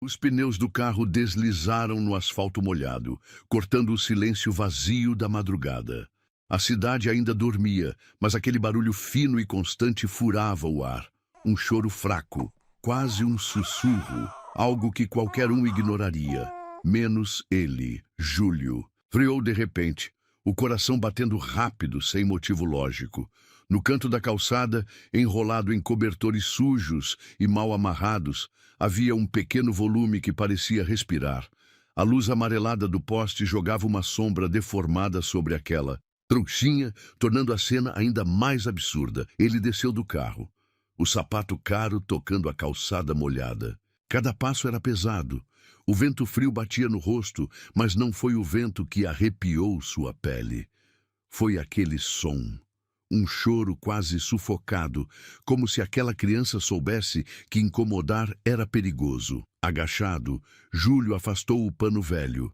Os pneus do carro deslizaram no asfalto molhado, cortando o silêncio vazio da madrugada. A cidade ainda dormia, mas aquele barulho fino e constante furava o ar. Um choro fraco, quase um sussurro, algo que qualquer um ignoraria. Menos ele, Júlio. Freou de repente, o coração batendo rápido, sem motivo lógico. No canto da calçada, enrolado em cobertores sujos e mal amarrados, havia um pequeno volume que parecia respirar. A luz amarelada do poste jogava uma sombra deformada sobre aquela trouxinha, tornando a cena ainda mais absurda. Ele desceu do carro, o sapato caro tocando a calçada molhada. Cada passo era pesado. O vento frio batia no rosto, mas não foi o vento que arrepiou sua pele. Foi aquele som. Um choro quase sufocado, como se aquela criança soubesse que incomodar era perigoso. Agachado, Júlio afastou o pano velho.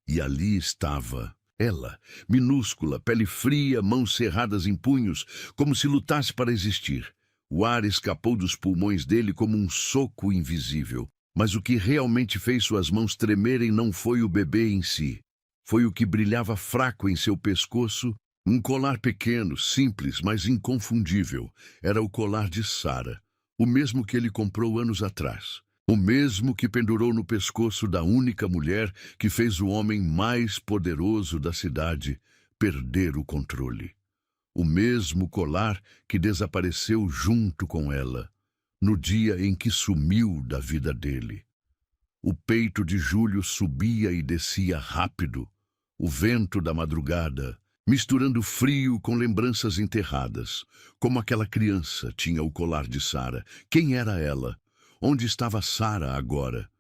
E ali estava ela, minúscula, pele fria, mãos cerradas em punhos, como se lutasse para existir. O ar escapou dos pulmões dele como um soco invisível. Mas o que realmente fez suas mãos tremerem não foi o bebê em si. Foi o que brilhava fraco em seu pescoço. Um colar pequeno, simples, mas inconfundível. Era o colar de Sara, o mesmo que ele comprou anos atrás. O mesmo que pendurou no pescoço da única mulher que fez o homem mais poderoso da cidade perder o controle. O mesmo colar que desapareceu junto com ela, no dia em que sumiu da vida dele. O peito de Júlio subia e descia rápido. O vento da madrugada, misturando frio com lembranças enterradas. Como aquela criança tinha o colar de Sara. Quem era ela? Onde estava Sara agora?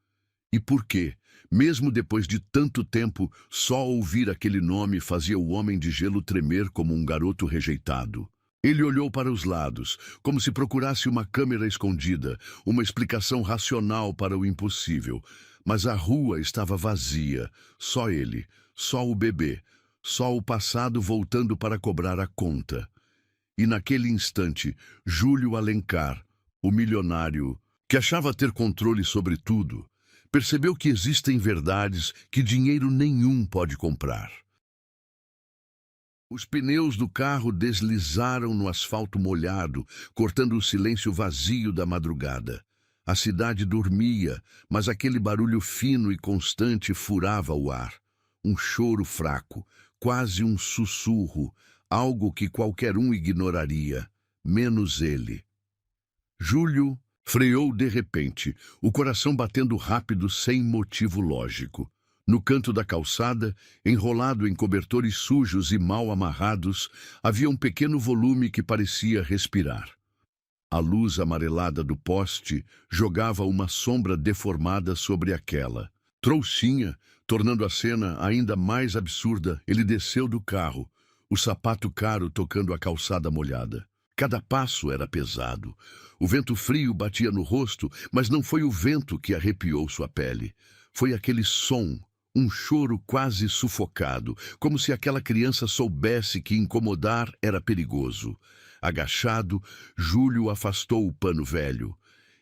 E por quê? Mesmo depois de tanto tempo, só ouvir aquele nome fazia o homem de gelo tremer como um garoto rejeitado. Ele olhou para os lados, como se procurasse uma câmera escondida, uma explicação racional para o impossível. Mas a rua estava vazia. Só ele, só o bebê. Só o passado voltando para cobrar a conta. E naquele instante, Júlio Alencar, o milionário, que achava ter controle sobre tudo, percebeu que existem verdades que dinheiro nenhum pode comprar. Os pneus do carro deslizaram no asfalto molhado, cortando o silêncio vazio da madrugada. A cidade dormia, mas aquele barulho fino e constante furava o ar. Um choro fraco, quase um sussurro, algo que qualquer um ignoraria, menos ele. Júlio freou de repente, o coração batendo rápido sem motivo lógico. No canto da calçada, enrolado em cobertores sujos e mal amarrados, havia um pequeno volume que parecia respirar. A luz amarelada do poste jogava uma sombra deformada sobre aquela trouxinha, tornando a cena ainda mais absurda. Ele desceu do carro, o sapato caro tocando a calçada molhada. Cada passo era pesado. O vento frio batia no rosto, mas não foi o vento que arrepiou sua pele. Foi aquele som, um choro quase sufocado, como se aquela criança soubesse que incomodar era perigoso. Agachado, Júlio afastou o pano velho.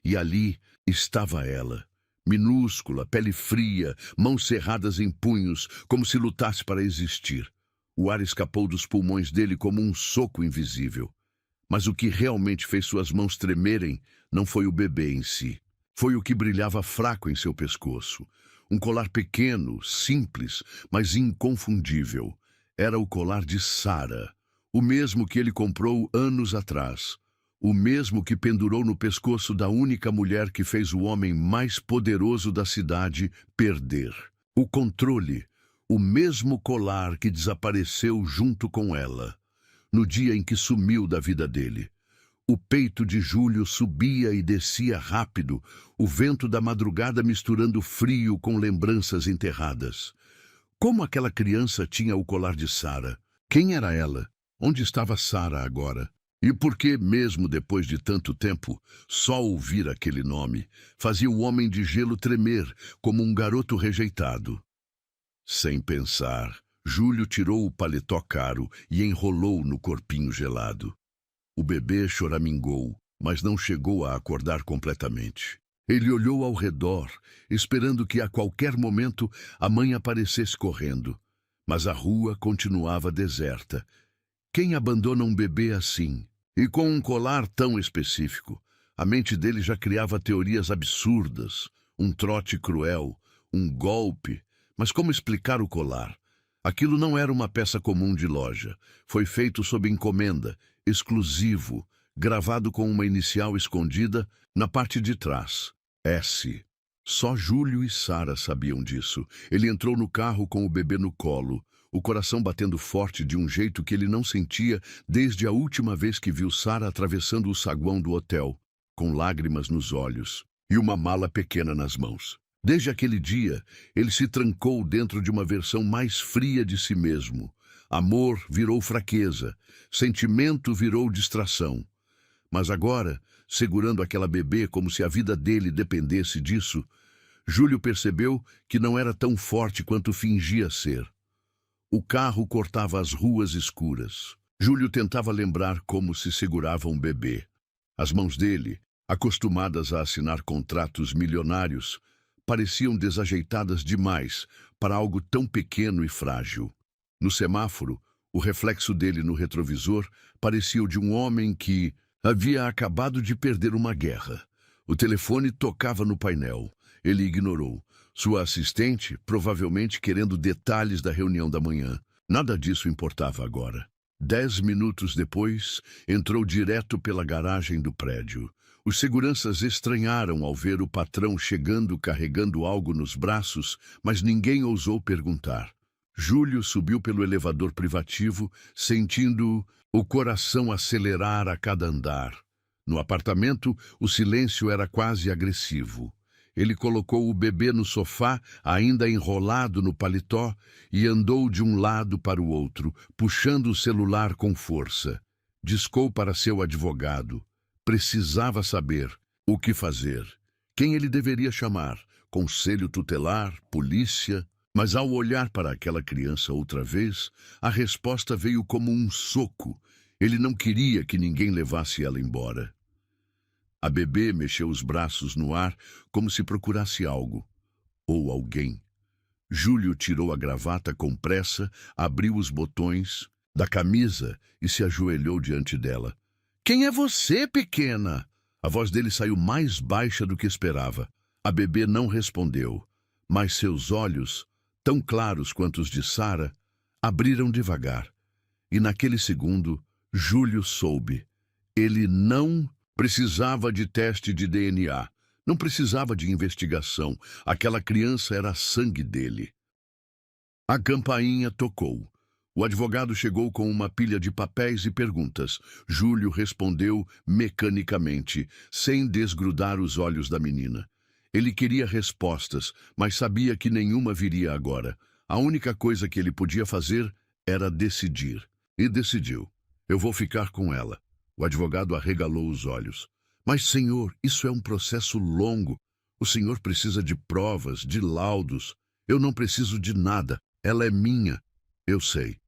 E ali estava ela. Minúscula, pele fria, mãos cerradas em punhos, como se lutasse para existir. O ar escapou dos pulmões dele como um soco invisível. Mas o que realmente fez suas mãos tremerem não foi o bebê em si. Foi o que brilhava fraco em seu pescoço. Um colar pequeno, simples, mas inconfundível. Era o colar de Sara, o mesmo que ele comprou anos atrás. O mesmo que pendurou no pescoço da única mulher que fez o homem mais poderoso da cidade perder o controle. O mesmo colar que desapareceu junto com ela, no dia em que sumiu da vida dele. O peito de Júlio subia e descia rápido, o vento da madrugada misturando frio com lembranças enterradas. Como aquela criança tinha o colar de Sara? Quem era ela? Onde estava Sara agora? E por que, mesmo depois de tanto tempo, só ouvir aquele nome fazia o homem de gelo tremer como um garoto rejeitado? Sem pensar, Júlio tirou o paletó caro e enrolou no corpinho gelado. O bebê choramingou, mas não chegou a acordar completamente. Ele olhou ao redor, esperando que a qualquer momento a mãe aparecesse correndo. Mas a rua continuava deserta. Quem abandona um bebê assim? E com um colar tão específico? A mente dele já criava teorias absurdas. Um trote cruel, um golpe. Mas como explicar o colar? Aquilo não era uma peça comum de loja. Foi feito sob encomenda, exclusivo, gravado com uma inicial escondida na parte de trás. S. Só Júlio e Sara sabiam disso. Ele entrou no carro com o bebê no colo, o coração batendo forte de um jeito que ele não sentia desde a última vez que viu Sara atravessando o saguão do hotel, com lágrimas nos olhos e uma mala pequena nas mãos. Desde aquele dia, ele se trancou dentro de uma versão mais fria de si mesmo. Amor virou fraqueza, sentimento virou distração. Mas agora, segurando aquela bebê como se a vida dele dependesse disso, Júlio percebeu que não era tão forte quanto fingia ser. O carro cortava as ruas escuras. Júlio tentava lembrar como se segurava um bebê. As mãos dele, acostumadas a assinar contratos milionários, pareciam desajeitadas demais para algo tão pequeno e frágil. No semáforo, o reflexo dele no retrovisor parecia o de um homem que havia acabado de perder uma guerra. O telefone tocava no painel. Ele ignorou. Sua assistente, provavelmente querendo detalhes da reunião da manhã. Nada disso importava agora. 10 minutos depois, entrou direto pela garagem do prédio. Os seguranças estranharam ao ver o patrão chegando carregando algo nos braços, mas ninguém ousou perguntar. Júlio subiu pelo elevador privativo, sentindo o coração acelerar a cada andar. No apartamento, o silêncio era quase agressivo. Ele colocou o bebê no sofá, ainda enrolado no paletó, e andou de um lado para o outro, puxando o celular com força. Discou para seu advogado. Precisava saber o que fazer. Quem ele deveria chamar? Conselho tutelar? Polícia? Mas ao olhar para aquela criança outra vez, a resposta veio como um soco. Ele não queria que ninguém levasse ela embora. A bebê mexeu os braços no ar como se procurasse algo. Ou alguém. Júlio tirou a gravata com pressa, abriu os botões da camisa e se ajoelhou diante dela. "Quem é você, pequena?" A voz dele saiu mais baixa do que esperava. A bebê não respondeu, mas seus olhos, tão claros quanto os de Sara, abriram devagar. E naquele segundo, Júlio soube. Ele não precisava de teste de DNA, não precisava de investigação. Aquela criança era sangue dele. A campainha tocou. O advogado chegou com uma pilha de papéis e perguntas. Júlio respondeu mecanicamente, sem desgrudar os olhos da menina. Ele queria respostas, mas sabia que nenhuma viria agora. A única coisa que ele podia fazer era decidir. E decidiu. "Eu vou ficar com ela." O advogado arregalou os olhos. "Mas, senhor, isso é um processo longo. O senhor precisa de provas, de laudos. Eu não preciso de nada. Ela é minha." "Eu sei."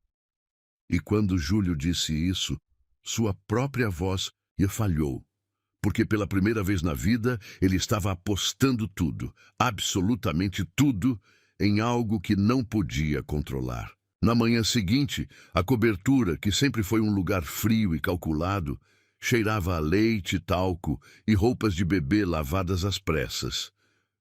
E quando Júlio disse isso, sua própria voz lhe falhou. Porque pela primeira vez na vida, ele estava apostando tudo, absolutamente tudo, em algo que não podia controlar. Na manhã seguinte, a cobertura, que sempre foi um lugar frio e calculado, cheirava a leite, talco e roupas de bebê lavadas às pressas.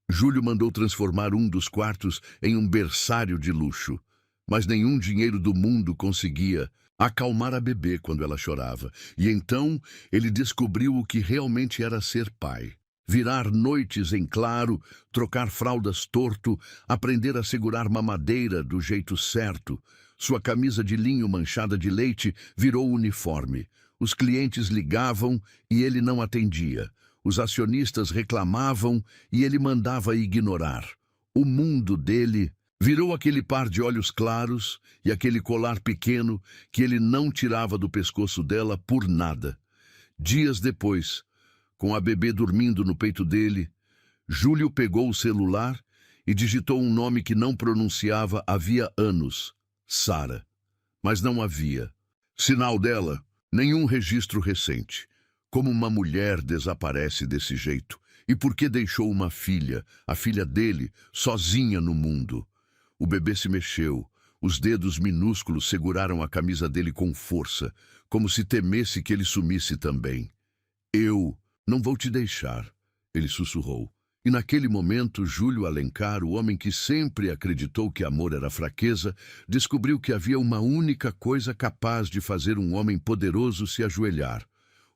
Júlio mandou transformar um dos quartos em um berçário de luxo, mas nenhum dinheiro do mundo conseguia acalmar a bebê quando ela chorava. E então ele descobriu o que realmente era ser pai. Virar noites em claro, trocar fraldas torto, aprender a segurar mamadeira do jeito certo. Sua camisa de linho manchada de leite virou uniforme. Os clientes ligavam e ele não atendia. Os acionistas reclamavam e ele mandava ignorar. O mundo dele virou aquele par de olhos claros e aquele colar pequeno que ele não tirava do pescoço dela por nada. Dias depois, com a bebê dormindo no peito dele, Júlio pegou o celular e digitou um nome que não pronunciava havia anos: Sara. Mas não havia sinal dela, nenhum registro recente. Como uma mulher desaparece desse jeito? E por que deixou uma filha, a filha dele, sozinha no mundo? O bebê se mexeu. Os dedos minúsculos seguraram a camisa dele com força, como se temesse que ele sumisse também. Eu não vou te deixar, ele sussurrou. E naquele momento, Júlio Alencar, o homem que sempre acreditou que amor era fraqueza, descobriu que havia uma única coisa capaz de fazer um homem poderoso se ajoelhar.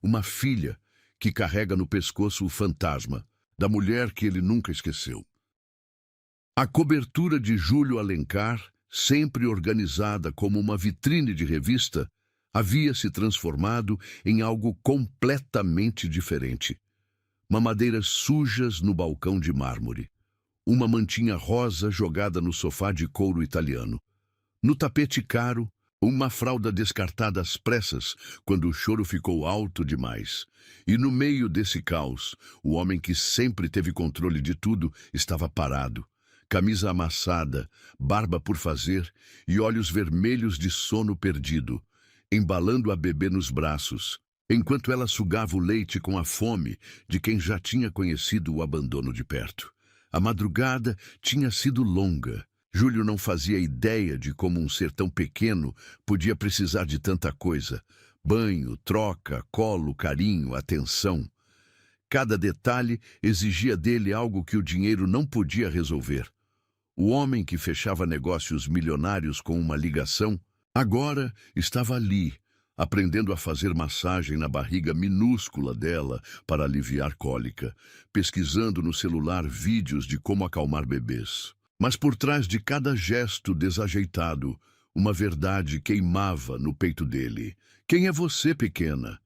Uma filha que carrega no pescoço o fantasma da mulher que ele nunca esqueceu. A cobertura de Júlio Alencar, sempre organizada como uma vitrine de revista, havia se transformado em algo completamente diferente. Mamadeiras sujas no balcão de mármore. Uma mantinha rosa jogada no sofá de couro italiano. No tapete caro, uma fralda descartada às pressas quando o choro ficou alto demais. E no meio desse caos, o homem que sempre teve controle de tudo estava parado. Camisa amassada, barba por fazer e olhos vermelhos de sono perdido, embalando a bebê nos braços, enquanto ela sugava o leite com a fome de quem já tinha conhecido o abandono de perto. A madrugada tinha sido longa. Júlio não fazia ideia de como um ser tão pequeno podia precisar de tanta coisa. Banho, troca, colo, carinho, atenção. Cada detalhe exigia dele algo que o dinheiro não podia resolver. O homem que fechava negócios milionários com uma ligação, agora estava ali, aprendendo a fazer massagem na barriga minúscula dela para aliviar cólica, pesquisando no celular vídeos de como acalmar bebês. Mas por trás de cada gesto desajeitado, uma verdade queimava no peito dele. Quem é você, pequena?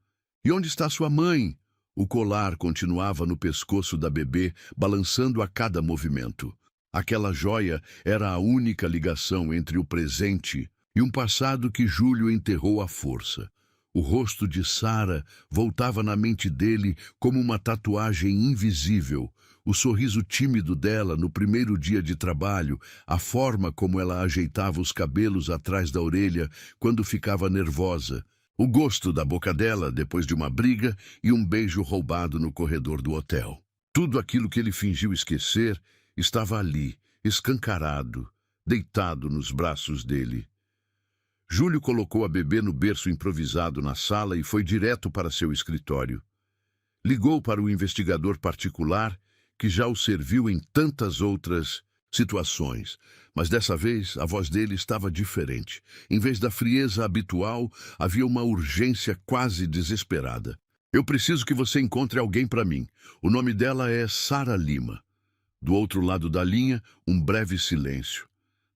E onde está sua mãe? O colar continuava no pescoço da bebê, balançando a cada movimento. Aquela joia era a única ligação entre o presente e um passado que Júlio enterrou à força. O rosto de Sara voltava na mente dele como uma tatuagem invisível. O sorriso tímido dela no primeiro dia de trabalho, a forma como ela ajeitava os cabelos atrás da orelha quando ficava nervosa, o gosto da boca dela depois de uma briga e um beijo roubado no corredor do hotel. Tudo aquilo que ele fingiu esquecer estava ali, escancarado, deitado nos braços dele. Júlio colocou a bebê no berço improvisado na sala e foi direto para seu escritório. Ligou para o investigador particular que já o serviu em tantas outras situações, mas dessa vez a voz dele estava diferente. Em vez da frieza habitual, havia uma urgência quase desesperada. Eu preciso que você encontre alguém para mim. O nome dela é Sara Lima. Do outro lado da linha, um breve silêncio.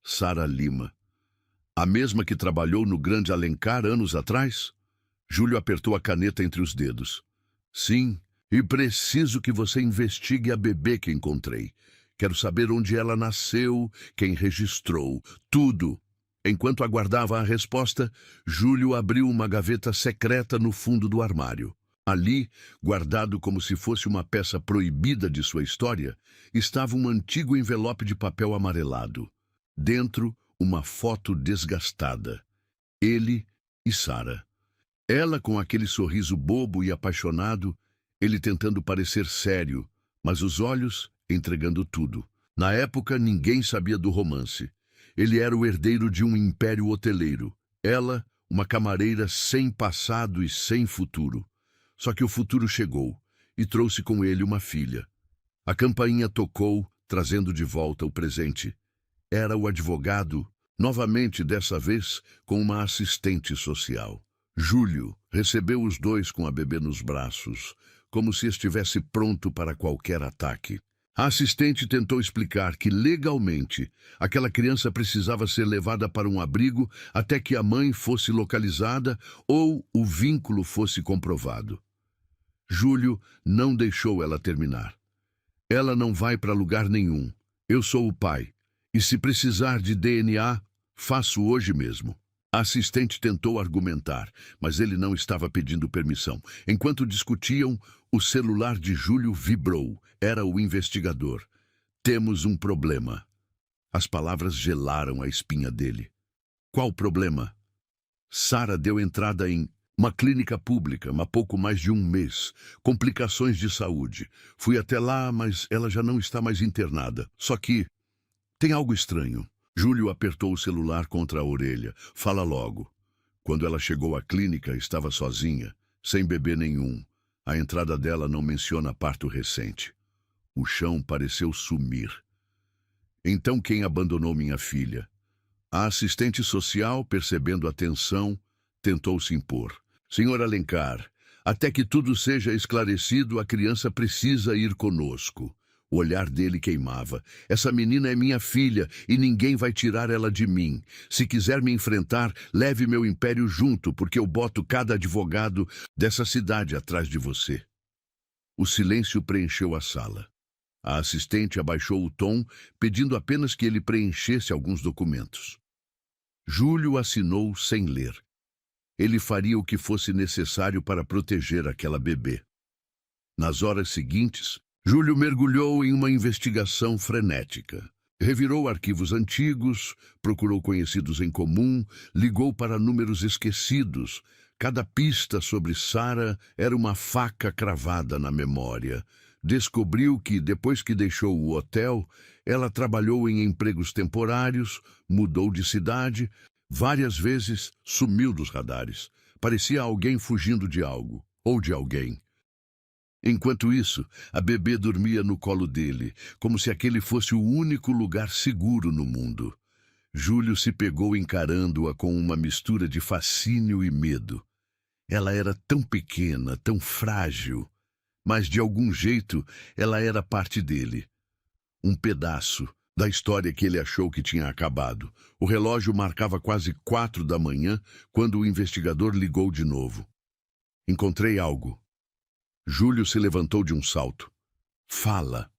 Sara Lima. A mesma que trabalhou no Grande Alencar anos atrás? Júlio apertou a caneta entre os dedos. Sim, e preciso que você investigue a bebê que encontrei. Quero saber onde ela nasceu, quem registrou, tudo. Enquanto aguardava a resposta, Júlio abriu uma gaveta secreta no fundo do armário. Ali, guardado como se fosse uma peça proibida de sua história, estava um antigo envelope de papel amarelado. Dentro, uma foto desgastada. Ele e Sara. Ela com aquele sorriso bobo e apaixonado, ele tentando parecer sério, mas os olhos entregando tudo. Na época, ninguém sabia do romance. Ele era o herdeiro de um império hoteleiro. Ela, uma camareira sem passado e sem futuro. Só que o futuro chegou e trouxe com ele uma filha. A campainha tocou, trazendo de volta o presente. Era o advogado, novamente dessa vez com uma assistente social. Júlio recebeu os dois com a bebê nos braços, como se estivesse pronto para qualquer ataque. A assistente tentou explicar que, legalmente, aquela criança precisava ser levada para um abrigo até que a mãe fosse localizada ou o vínculo fosse comprovado. Júlio não deixou ela terminar. Ela não vai para lugar nenhum. Eu sou o pai. E se precisar de DNA, faço hoje mesmo. A assistente tentou argumentar, mas ele não estava pedindo permissão. Enquanto discutiam, o celular de Júlio vibrou. Era o investigador. Temos um problema. As palavras gelaram a espinha dele. Qual problema? Sara deu entrada em Uma clínica pública, há pouco mais de um mês. Complicações de saúde. Fui até lá, mas ela já não está mais internada. Só que tem algo estranho. Júlio apertou o celular contra a orelha. Fala logo. Quando ela chegou à clínica, estava sozinha, sem bebê nenhum. A entrada dela não menciona parto recente. O chão pareceu sumir. Então quem abandonou minha filha? A assistente social, percebendo a tensão, tentou se impor. Senhor Alencar, até que tudo seja esclarecido, a criança precisa ir conosco. O olhar dele queimava. Essa menina é minha filha e ninguém vai tirar ela de mim. Se quiser me enfrentar, leve meu império junto, porque eu boto cada advogado dessa cidade atrás de você. O silêncio preencheu a sala. A assistente abaixou o tom, pedindo apenas que ele preenchesse alguns documentos. Júlio assinou sem ler. Ele faria o que fosse necessário para proteger aquela bebê. Nas horas seguintes, Júlio mergulhou em uma investigação frenética. Revirou arquivos antigos, procurou conhecidos em comum, ligou para números esquecidos. Cada pista sobre Sara era uma faca cravada na memória. Descobriu que, depois que deixou o hotel, ela trabalhou em empregos temporários, mudou de cidade, várias vezes sumiu dos radares. Parecia alguém fugindo de algo, ou de alguém. Enquanto isso, a bebê dormia no colo dele, como se aquele fosse o único lugar seguro no mundo. Júlio se pegou encarando-a com uma mistura de fascínio e medo. Ela era tão pequena, tão frágil, mas de algum jeito ela era parte dele. Um pedaço da história que ele achou que tinha acabado. O relógio marcava quase 4 da manhã quando o investigador ligou de novo. Encontrei algo. Júlio se levantou de um salto. Fala.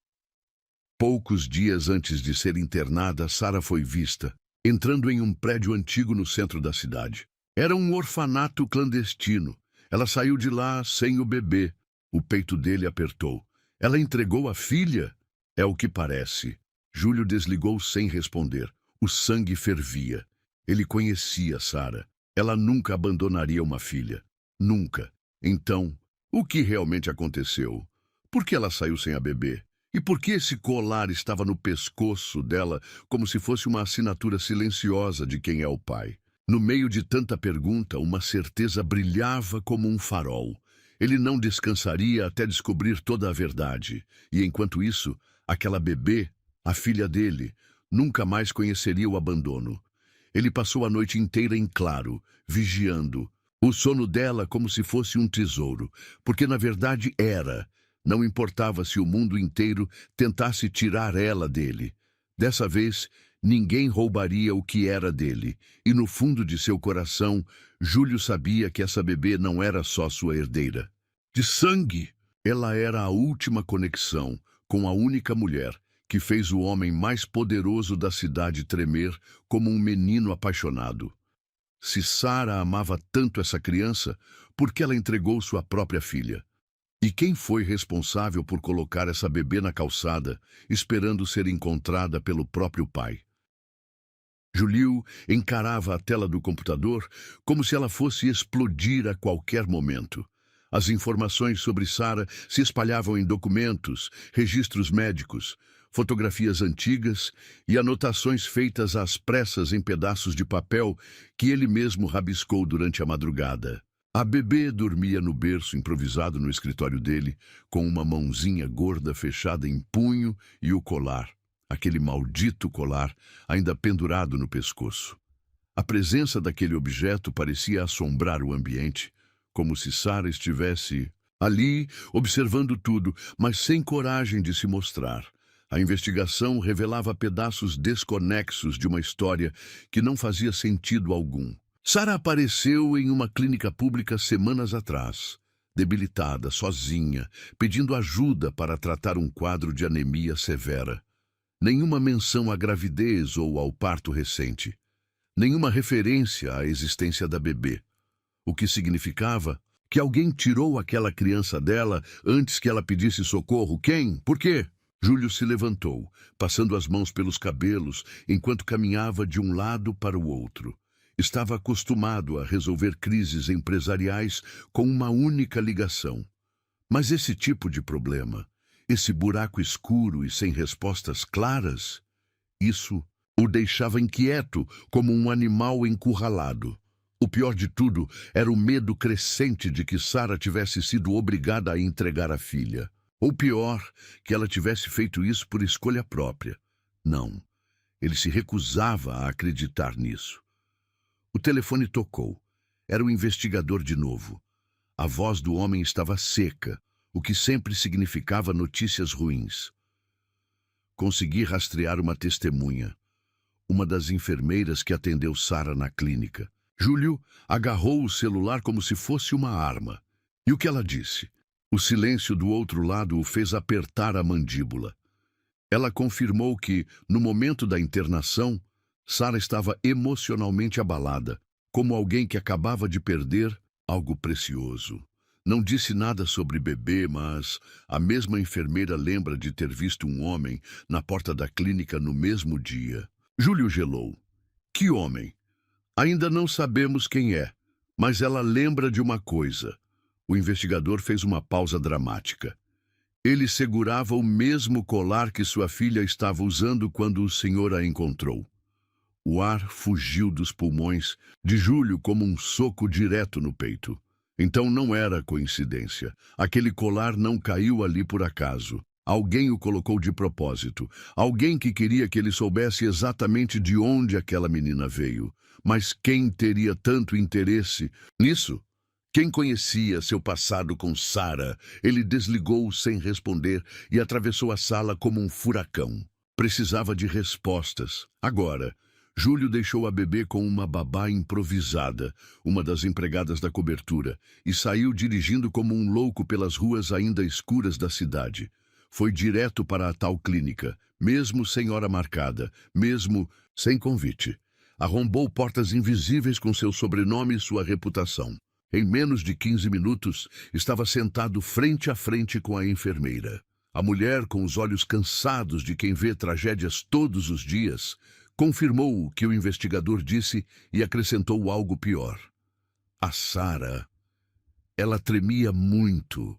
Poucos dias antes de ser internada, Sara foi vista, entrando em um prédio antigo no centro da cidade. Era um orfanato clandestino. Ela saiu de lá sem o bebê. O peito dele apertou. Ela entregou a filha? É o que parece. Júlio desligou sem responder. O sangue fervia. Ele conhecia Sara. Ela nunca abandonaria uma filha. Nunca. Então, o que realmente aconteceu? Por que ela saiu sem a bebê? E por que esse colar estava no pescoço dela como se fosse uma assinatura silenciosa de quem é o pai? No meio de tanta pergunta, uma certeza brilhava como um farol. Ele não descansaria até descobrir toda a verdade. E enquanto isso, aquela bebê, a filha dele, nunca mais conheceria o abandono. Ele passou a noite inteira em claro, vigiando. O sono dela como se fosse um tesouro, porque na verdade era. Não importava se o mundo inteiro tentasse tirar ela dele. Dessa vez, ninguém roubaria o que era dele. E no fundo de seu coração, Júlio sabia que essa bebê não era só sua herdeira. De sangue! Ela era a última conexão com a única mulher que fez o homem mais poderoso da cidade tremer como um menino apaixonado. Se Sara amava tanto essa criança, por que ela entregou sua própria filha? E quem foi responsável por colocar essa bebê na calçada, esperando ser encontrada pelo próprio pai? Júlio encarava a tela do computador como se ela fosse explodir a qualquer momento. As informações sobre Sara se espalhavam em documentos, registros médicos, fotografias antigas e anotações feitas às pressas em pedaços de papel que ele mesmo rabiscou durante a madrugada. A bebê dormia no berço improvisado no escritório dele, com uma mãozinha gorda fechada em punho e o colar, aquele maldito colar, ainda pendurado no pescoço. A presença daquele objeto parecia assombrar o ambiente, como se Sara estivesse ali, observando tudo, mas sem coragem de se mostrar. A investigação revelava pedaços desconexos de uma história que não fazia sentido algum. Sara apareceu em uma clínica pública semanas atrás, debilitada, sozinha, pedindo ajuda para tratar um quadro de anemia severa. Nenhuma menção à gravidez ou ao parto recente. Nenhuma referência à existência da bebê. O que significava que alguém tirou aquela criança dela antes que ela pedisse socorro. Quem? Por quê? Júlio se levantou, passando as mãos pelos cabelos, enquanto caminhava de um lado para o outro. Estava acostumado a resolver crises empresariais com uma única ligação. Mas esse tipo de problema, esse buraco escuro e sem respostas claras, isso o deixava inquieto como um animal encurralado. O pior de tudo era o medo crescente de que Sara tivesse sido obrigada a entregar a filha. Ou pior, que ela tivesse feito isso por escolha própria. Não, ele se recusava a acreditar nisso. O telefone tocou. Era o investigador de novo. A voz do homem estava seca, o que sempre significava notícias ruins. Consegui rastrear uma testemunha, uma das enfermeiras que atendeu Sara na clínica. Júlio agarrou o celular como se fosse uma arma. E o que ela disse? O silêncio do outro lado o fez apertar a mandíbula. Ela confirmou que, no momento da internação, Sara estava emocionalmente abalada, como alguém que acabava de perder algo precioso. Não disse nada sobre bebê, mas a mesma enfermeira lembra de ter visto um homem na porta da clínica no mesmo dia. Júlio gelou. Que homem? Ainda não sabemos quem é, mas ela lembra de uma coisa. O investigador fez uma pausa dramática. Ele segurava o mesmo colar que sua filha estava usando quando o senhor a encontrou. O ar fugiu dos pulmões de Júlio como um soco direto no peito. Então não era coincidência. Aquele colar não caiu ali por acaso. Alguém o colocou de propósito. Alguém que queria que ele soubesse exatamente de onde aquela menina veio. Mas quem teria tanto interesse nisso? Quem conhecia seu passado com Sara? Ele desligou sem responder e atravessou a sala como um furacão. Precisava de respostas. Agora, Júlio deixou a bebê com uma babá improvisada, uma das empregadas da cobertura, e saiu dirigindo como um louco pelas ruas ainda escuras da cidade. Foi direto para a tal clínica, mesmo sem hora marcada, mesmo sem convite. Arrombou portas invisíveis com seu sobrenome e sua reputação. Em menos de 15 minutos, estava sentado frente a frente com a enfermeira. A mulher, com os olhos cansados de quem vê tragédias todos os dias, confirmou o que o investigador disse e acrescentou algo pior. A Sara, ela tremia muito.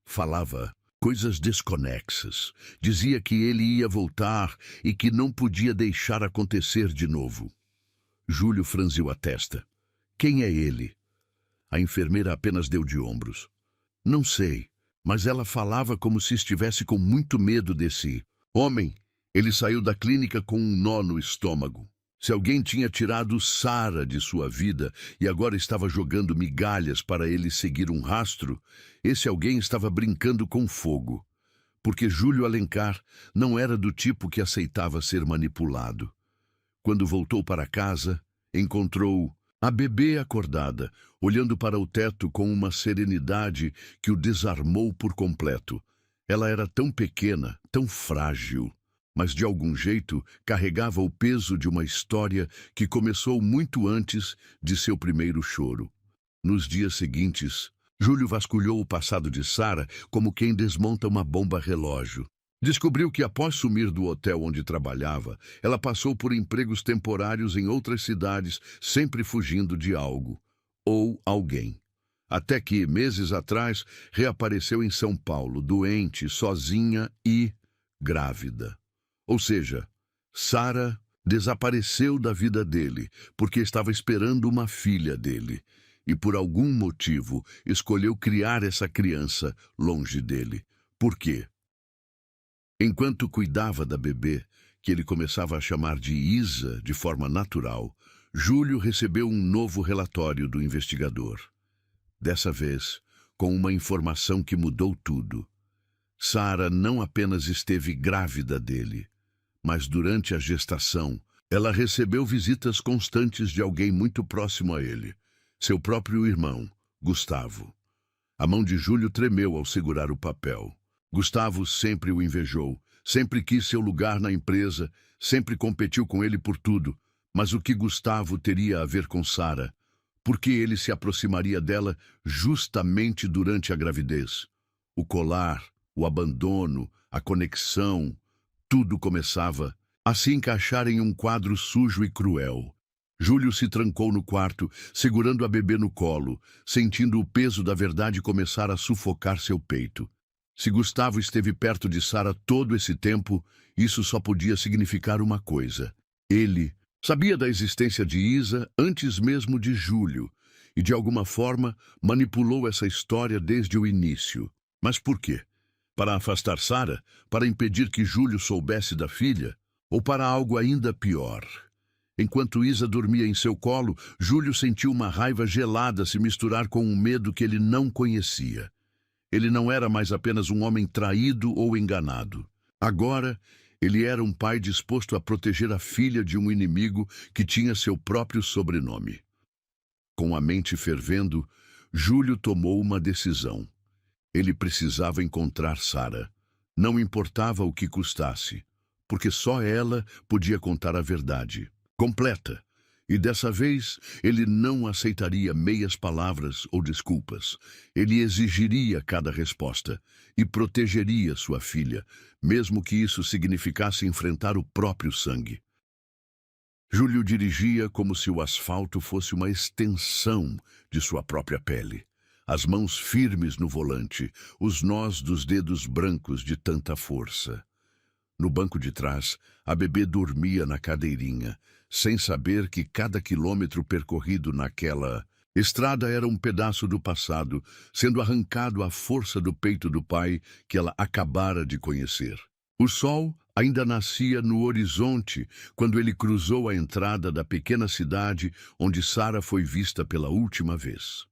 Falava coisas desconexas. Dizia que ele ia voltar e que não podia deixar acontecer de novo. Júlio franziu a testa. Quem é ele? A enfermeira apenas deu de ombros. Não sei, mas ela falava como se estivesse com muito medo desse homem. Ele saiu da clínica com um nó no estômago. Se alguém tinha tirado Sara de sua vida e agora estava jogando migalhas para ele seguir um rastro, esse alguém estava brincando com fogo. Porque Júlio Alencar não era do tipo que aceitava ser manipulado. Quando voltou para casa, encontrou a bebê acordada, olhando para o teto com uma serenidade que o desarmou por completo. Ela era tão pequena, tão frágil, mas de algum jeito carregava o peso de uma história que começou muito antes de seu primeiro choro. Nos dias seguintes, Júlio vasculhou o passado de Sara como quem desmonta uma bomba relógio. Descobriu que após sumir do hotel onde trabalhava, ela passou por empregos temporários em outras cidades, sempre fugindo de algo ou alguém. Até que, meses atrás, reapareceu em São Paulo, doente, sozinha e grávida. Ou seja, Sara desapareceu da vida dele porque estava esperando uma filha dele e, por algum motivo, escolheu criar essa criança longe dele. Por quê? Enquanto cuidava da bebê, que ele começava a chamar de Isa de forma natural, Júlio recebeu um novo relatório do investigador. Dessa vez, com uma informação que mudou tudo. Sara não apenas esteve grávida dele, mas durante a gestação, ela recebeu visitas constantes de alguém muito próximo a ele, seu próprio irmão, Gustavo. A mão de Júlio tremeu ao segurar o papel. Gustavo sempre o invejou, sempre quis seu lugar na empresa, sempre competiu com ele por tudo. Mas o que Gustavo teria a ver com Sara? Por que ele se aproximaria dela justamente durante a gravidez? O colar, o abandono, a conexão, tudo começava a se encaixar em um quadro sujo e cruel. Júlio se trancou no quarto, segurando a bebê no colo, sentindo o peso da verdade começar a sufocar seu peito. Se Gustavo esteve perto de Sara todo esse tempo, isso só podia significar uma coisa. Ele sabia da existência de Isa antes mesmo de Júlio, e de alguma forma manipulou essa história desde o início. Mas por quê? Para afastar Sara? Para impedir que Júlio soubesse da filha? Ou para algo ainda pior? Enquanto Isa dormia em seu colo, Júlio sentiu uma raiva gelada se misturar com um medo que ele não conhecia. Ele não era mais apenas um homem traído ou enganado. Agora, ele era um pai disposto a proteger a filha de um inimigo que tinha seu próprio sobrenome. Com a mente fervendo, Júlio tomou uma decisão. Ele precisava encontrar Sara. Não importava o que custasse, porque só ela podia contar a verdade completa. E dessa vez, ele não aceitaria meias palavras ou desculpas. Ele exigiria cada resposta e protegeria sua filha, mesmo que isso significasse enfrentar o próprio sangue. Júlio dirigia como se o asfalto fosse uma extensão de sua própria pele. As mãos firmes no volante, os nós dos dedos brancos de tanta força. No banco de trás, a bebê dormia na cadeirinha, sem saber que cada quilômetro percorrido naquela estrada era um pedaço do passado, sendo arrancado à força do peito do pai que ela acabara de conhecer. O sol ainda nascia no horizonte quando ele cruzou a entrada da pequena cidade onde Sara foi vista pela última vez.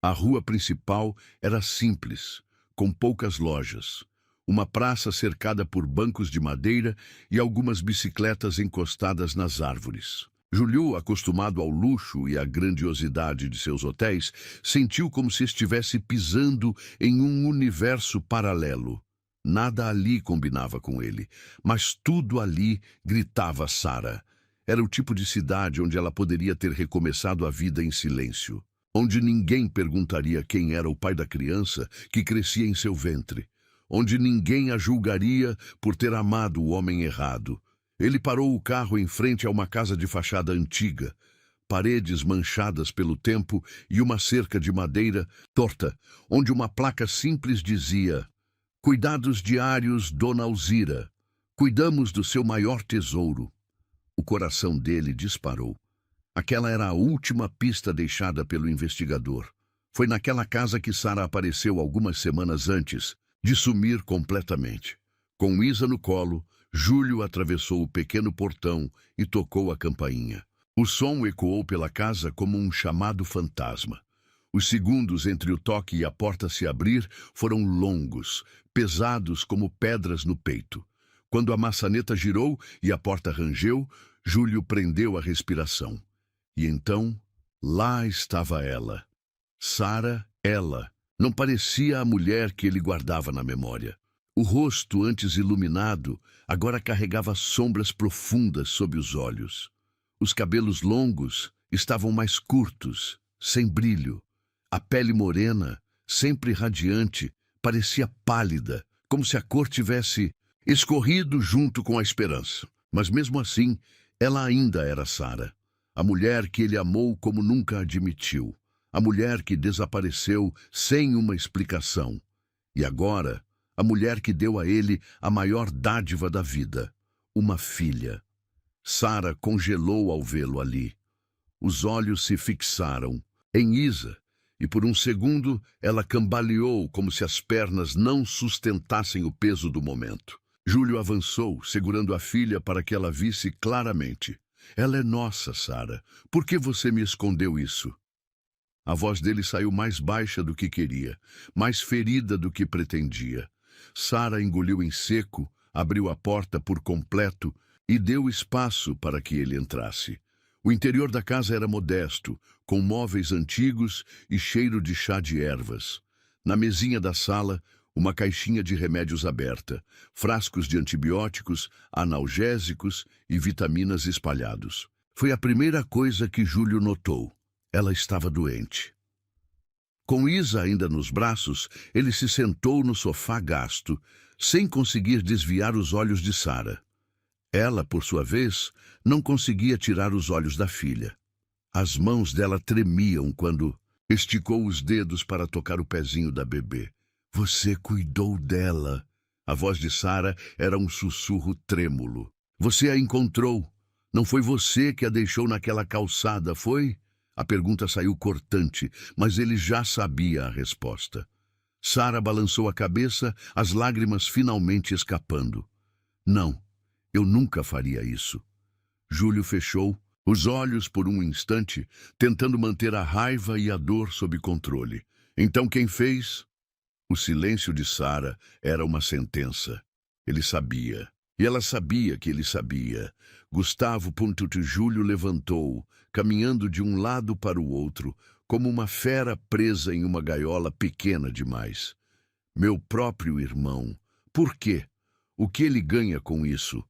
A rua principal era simples, com poucas lojas. Uma praça cercada por bancos de madeira e algumas bicicletas encostadas nas árvores. Júlio, acostumado ao luxo e à grandiosidade de seus hotéis, sentiu como se estivesse pisando em um universo paralelo. Nada ali combinava com ele, mas tudo ali gritava Sara. Era o tipo de cidade onde ela poderia ter recomeçado a vida em silêncio, onde ninguém perguntaria quem era o pai da criança que crescia em seu ventre, onde ninguém a julgaria por ter amado o homem errado. Ele parou o carro em frente a uma casa de fachada antiga, paredes manchadas pelo tempo e uma cerca de madeira torta, onde uma placa simples dizia: "Cuidados diários, Dona Alzira. Cuidamos do seu maior tesouro." O coração dele disparou. Aquela era a última pista deixada pelo investigador. Foi naquela casa que Sara apareceu algumas semanas antes de sumir completamente. Com Isa no colo, Júlio atravessou o pequeno portão e tocou a campainha. O som ecoou pela casa como um chamado fantasma. Os segundos entre o toque e a porta se abrir foram longos, pesados como pedras no peito. Quando a maçaneta girou e a porta rangeu, Júlio prendeu a respiração. E então, lá estava ela. Sara, ela. Não parecia a mulher que ele guardava na memória. O rosto, antes iluminado, agora carregava sombras profundas sob os olhos. Os cabelos longos estavam mais curtos, sem brilho. A pele morena, sempre radiante, parecia pálida, como se a cor tivesse escorrido junto com a esperança. Mas mesmo assim, ela ainda era Sara, a mulher que ele amou como nunca admitiu. A mulher que desapareceu sem uma explicação. E agora, a mulher que deu a ele a maior dádiva da vida, uma filha. Sara congelou ao vê-lo ali. Os olhos se fixaram em Isa, e por um segundo ela cambaleou como se as pernas não sustentassem o peso do momento. Júlio avançou, segurando a filha para que ela visse claramente. "Ela é nossa, Sara. Por que você me escondeu isso?" A voz dele saiu mais baixa do que queria, mais ferida do que pretendia. Sara engoliu em seco, abriu a porta por completo e deu espaço para que ele entrasse. O interior da casa era modesto, com móveis antigos e cheiro de chá de ervas. Na mesinha da sala, uma caixinha de remédios aberta, frascos de antibióticos, analgésicos e vitaminas espalhados. Foi a primeira coisa que Júlio notou. Ela estava doente. Com Isa ainda nos braços, ele se sentou no sofá gasto, sem conseguir desviar os olhos de Sara. Ela, por sua vez, não conseguia tirar os olhos da filha. As mãos dela tremiam quando esticou os dedos para tocar o pezinho da bebê. Você cuidou dela. A voz de Sara era um sussurro trêmulo. Você a encontrou. Não foi você que a deixou naquela calçada, foi? A pergunta saiu cortante, mas ele já sabia a resposta. Sara balançou a cabeça, as lágrimas finalmente escapando. Não, eu nunca faria isso. Júlio fechou os olhos por um instante, tentando manter a raiva e a dor sob controle. Então quem fez? O silêncio de Sara era uma sentença. Ele sabia. E ela sabia que ele sabia. Gustavo Júlio levantou, caminhando de um lado para o outro, como uma fera presa em uma gaiola pequena demais. Meu próprio irmão. Por quê? O que ele ganha com isso?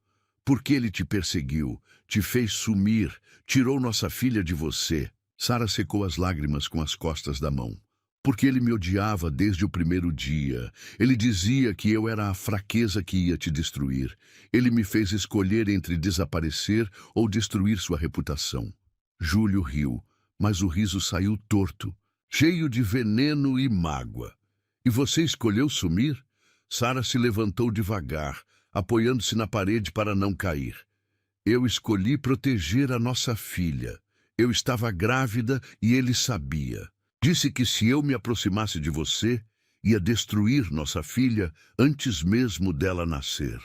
Por que ele te perseguiu, te fez sumir, tirou nossa filha de você? Sara secou as lágrimas com as costas da mão. Porque ele me odiava desde o primeiro dia. Ele dizia que eu era a fraqueza que ia te destruir. Ele me fez escolher entre desaparecer ou destruir sua reputação. Júlio riu, mas o riso saiu torto, cheio de veneno e mágoa. E você escolheu sumir? Sara se levantou devagar, apoiando-se na parede para não cair. Eu escolhi proteger a nossa filha. Eu estava grávida e ele sabia. Disse que se eu me aproximasse de você, ia destruir nossa filha antes mesmo dela nascer.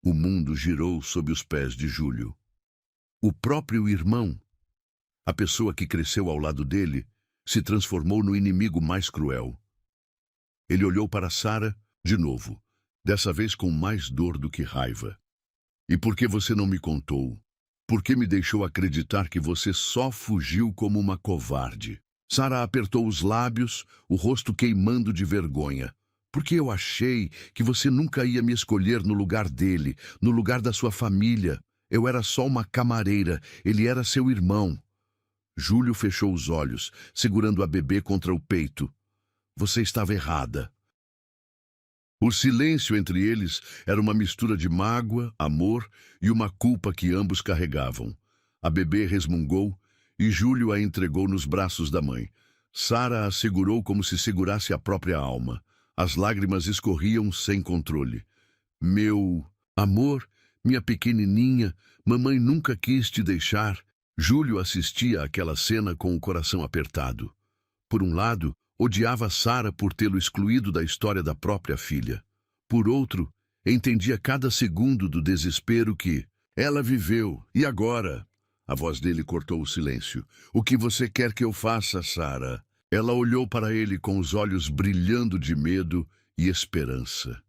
O mundo girou sob os pés de Júlio. O próprio irmão, a pessoa que cresceu ao lado dele, se transformou no inimigo mais cruel. Ele olhou para Sara de novo, dessa vez com mais dor do que raiva. E por que você não me contou? Por que me deixou acreditar que você só fugiu como uma covarde? Sara apertou os lábios, o rosto queimando de vergonha. Porque eu achei que você nunca ia me escolher no lugar dele, no lugar da sua família. Eu era só uma camareira, ele era seu irmão. Júlio fechou os olhos, segurando a bebê contra o peito. Você estava errada. O silêncio entre eles era uma mistura de mágoa, amor e uma culpa que ambos carregavam. A bebê resmungou e Júlio a entregou nos braços da mãe. Sara a segurou como se segurasse a própria alma. As lágrimas escorriam sem controle. Meu amor, minha pequenininha, mamãe nunca quis te deixar. Júlio assistia àquela cena com o coração apertado. Por um lado, odiava Sara por tê-lo excluído da história da própria filha. Por outro, entendia cada segundo do desespero que ela viveu. E agora? A voz dele cortou o silêncio. O que você quer que eu faça, Sara? Ela olhou para ele com os olhos brilhando de medo e esperança.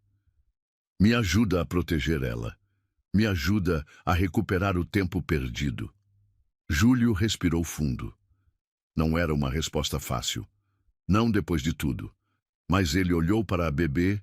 Me ajuda a proteger ela. Me ajuda a recuperar o tempo perdido. Júlio respirou fundo. Não era uma resposta fácil. Não depois de tudo. Mas ele olhou para a bebê,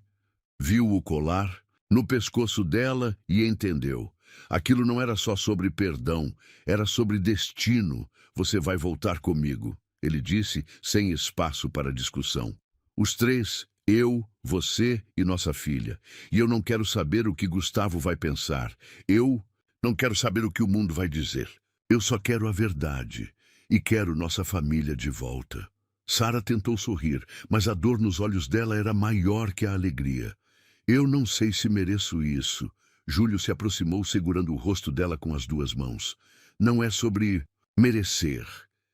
viu o colar no pescoço dela e entendeu. Aquilo não era só sobre perdão, era sobre destino. Você vai voltar comigo, ele disse, sem espaço para discussão. Os três, eu, você e nossa filha. E eu não quero saber o que Gustavo vai pensar. Eu não quero saber o que o mundo vai dizer. Eu só quero a verdade. E quero nossa família de volta. Sara tentou sorrir, mas a dor nos olhos dela era maior que a alegria. Eu não sei se mereço isso. Júlio se aproximou segurando o rosto dela com as duas mãos. Não é sobre merecer.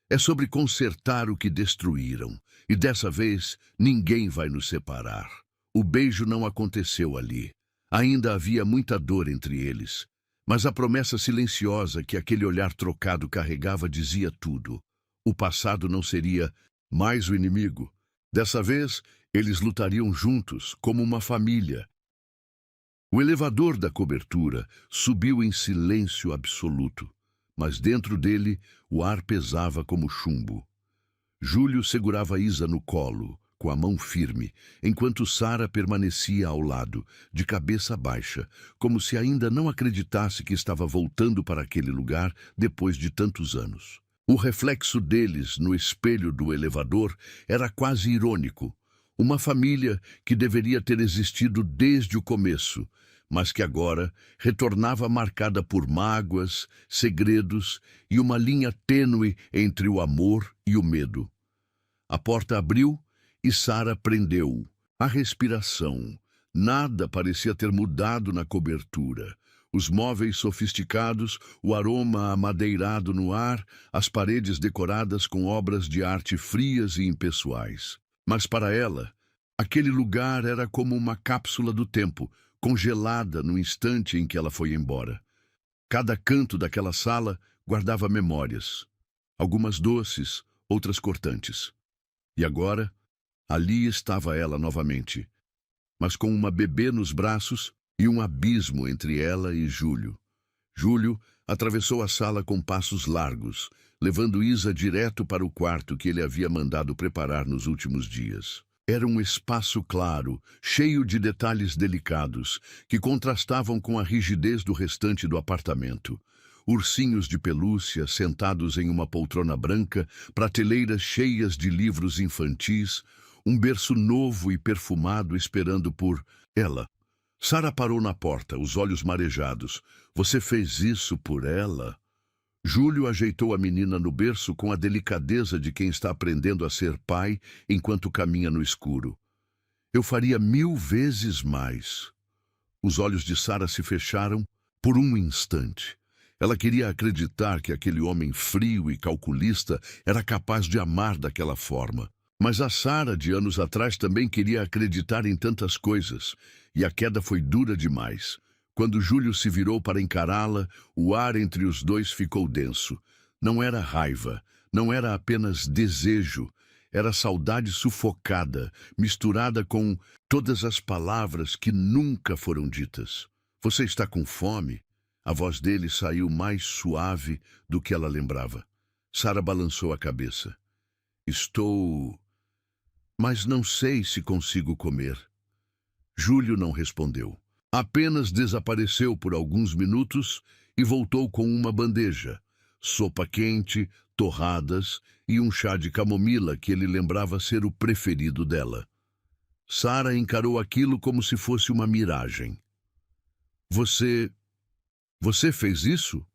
É sobre consertar o que destruíram. E dessa vez, ninguém vai nos separar. O beijo não aconteceu ali. Ainda havia muita dor entre eles. Mas a promessa silenciosa que aquele olhar trocado carregava dizia tudo. O passado não seria mais o inimigo. Dessa vez, eles lutariam juntos, como uma família. O elevador da cobertura subiu em silêncio absoluto, mas dentro dele o ar pesava como chumbo. Júlio segurava Isa no colo, com a mão firme, enquanto Sara permanecia ao lado, de cabeça baixa, como se ainda não acreditasse que estava voltando para aquele lugar depois de tantos anos. O reflexo deles no espelho do elevador era quase irônico. Uma família que deveria ter existido desde o começo, mas que agora retornava marcada por mágoas, segredos e uma linha tênue entre o amor e o medo. A porta abriu e Sara prendeu a respiração. Nada parecia ter mudado na cobertura. Os móveis sofisticados, o aroma amadeirado no ar, as paredes decoradas com obras de arte frias e impessoais. Mas para ela, aquele lugar era como uma cápsula do tempo, congelada no instante em que ela foi embora. Cada canto daquela sala guardava memórias, algumas doces, outras cortantes. E agora, ali estava ela novamente, mas com uma bebê nos braços e um abismo entre ela e Júlio. Júlio atravessou a sala com passos largos, levando Isa direto para o quarto que ele havia mandado preparar nos últimos dias. Era um espaço claro, cheio de detalhes delicados, que contrastavam com a rigidez do restante do apartamento. Ursinhos de pelúcia sentados em uma poltrona branca, prateleiras cheias de livros infantis, um berço novo e perfumado esperando por ela. Sara parou na porta, os olhos marejados. Você fez isso por ela? Júlio ajeitou a menina no berço com a delicadeza de quem está aprendendo a ser pai enquanto caminha no escuro. Eu faria 1000 vezes mais. Os olhos de Sara se fecharam por um instante. Ela queria acreditar que aquele homem frio e calculista era capaz de amar daquela forma. Mas a Sara de anos atrás também queria acreditar em tantas coisas, e a queda foi dura demais. Quando Júlio se virou para encará-la, o ar entre os dois ficou denso. Não era raiva, não era apenas desejo, era saudade sufocada, misturada com todas as palavras que nunca foram ditas. Você está com fome? A voz dele saiu mais suave do que ela lembrava. Sara balançou a cabeça. Estou... mas não sei se consigo comer. Júlio não respondeu. Apenas desapareceu por alguns minutos e voltou com uma bandeja, sopa quente, torradas e um chá de camomila que ele lembrava ser o preferido dela. Sara encarou aquilo como se fosse uma miragem. Você fez isso?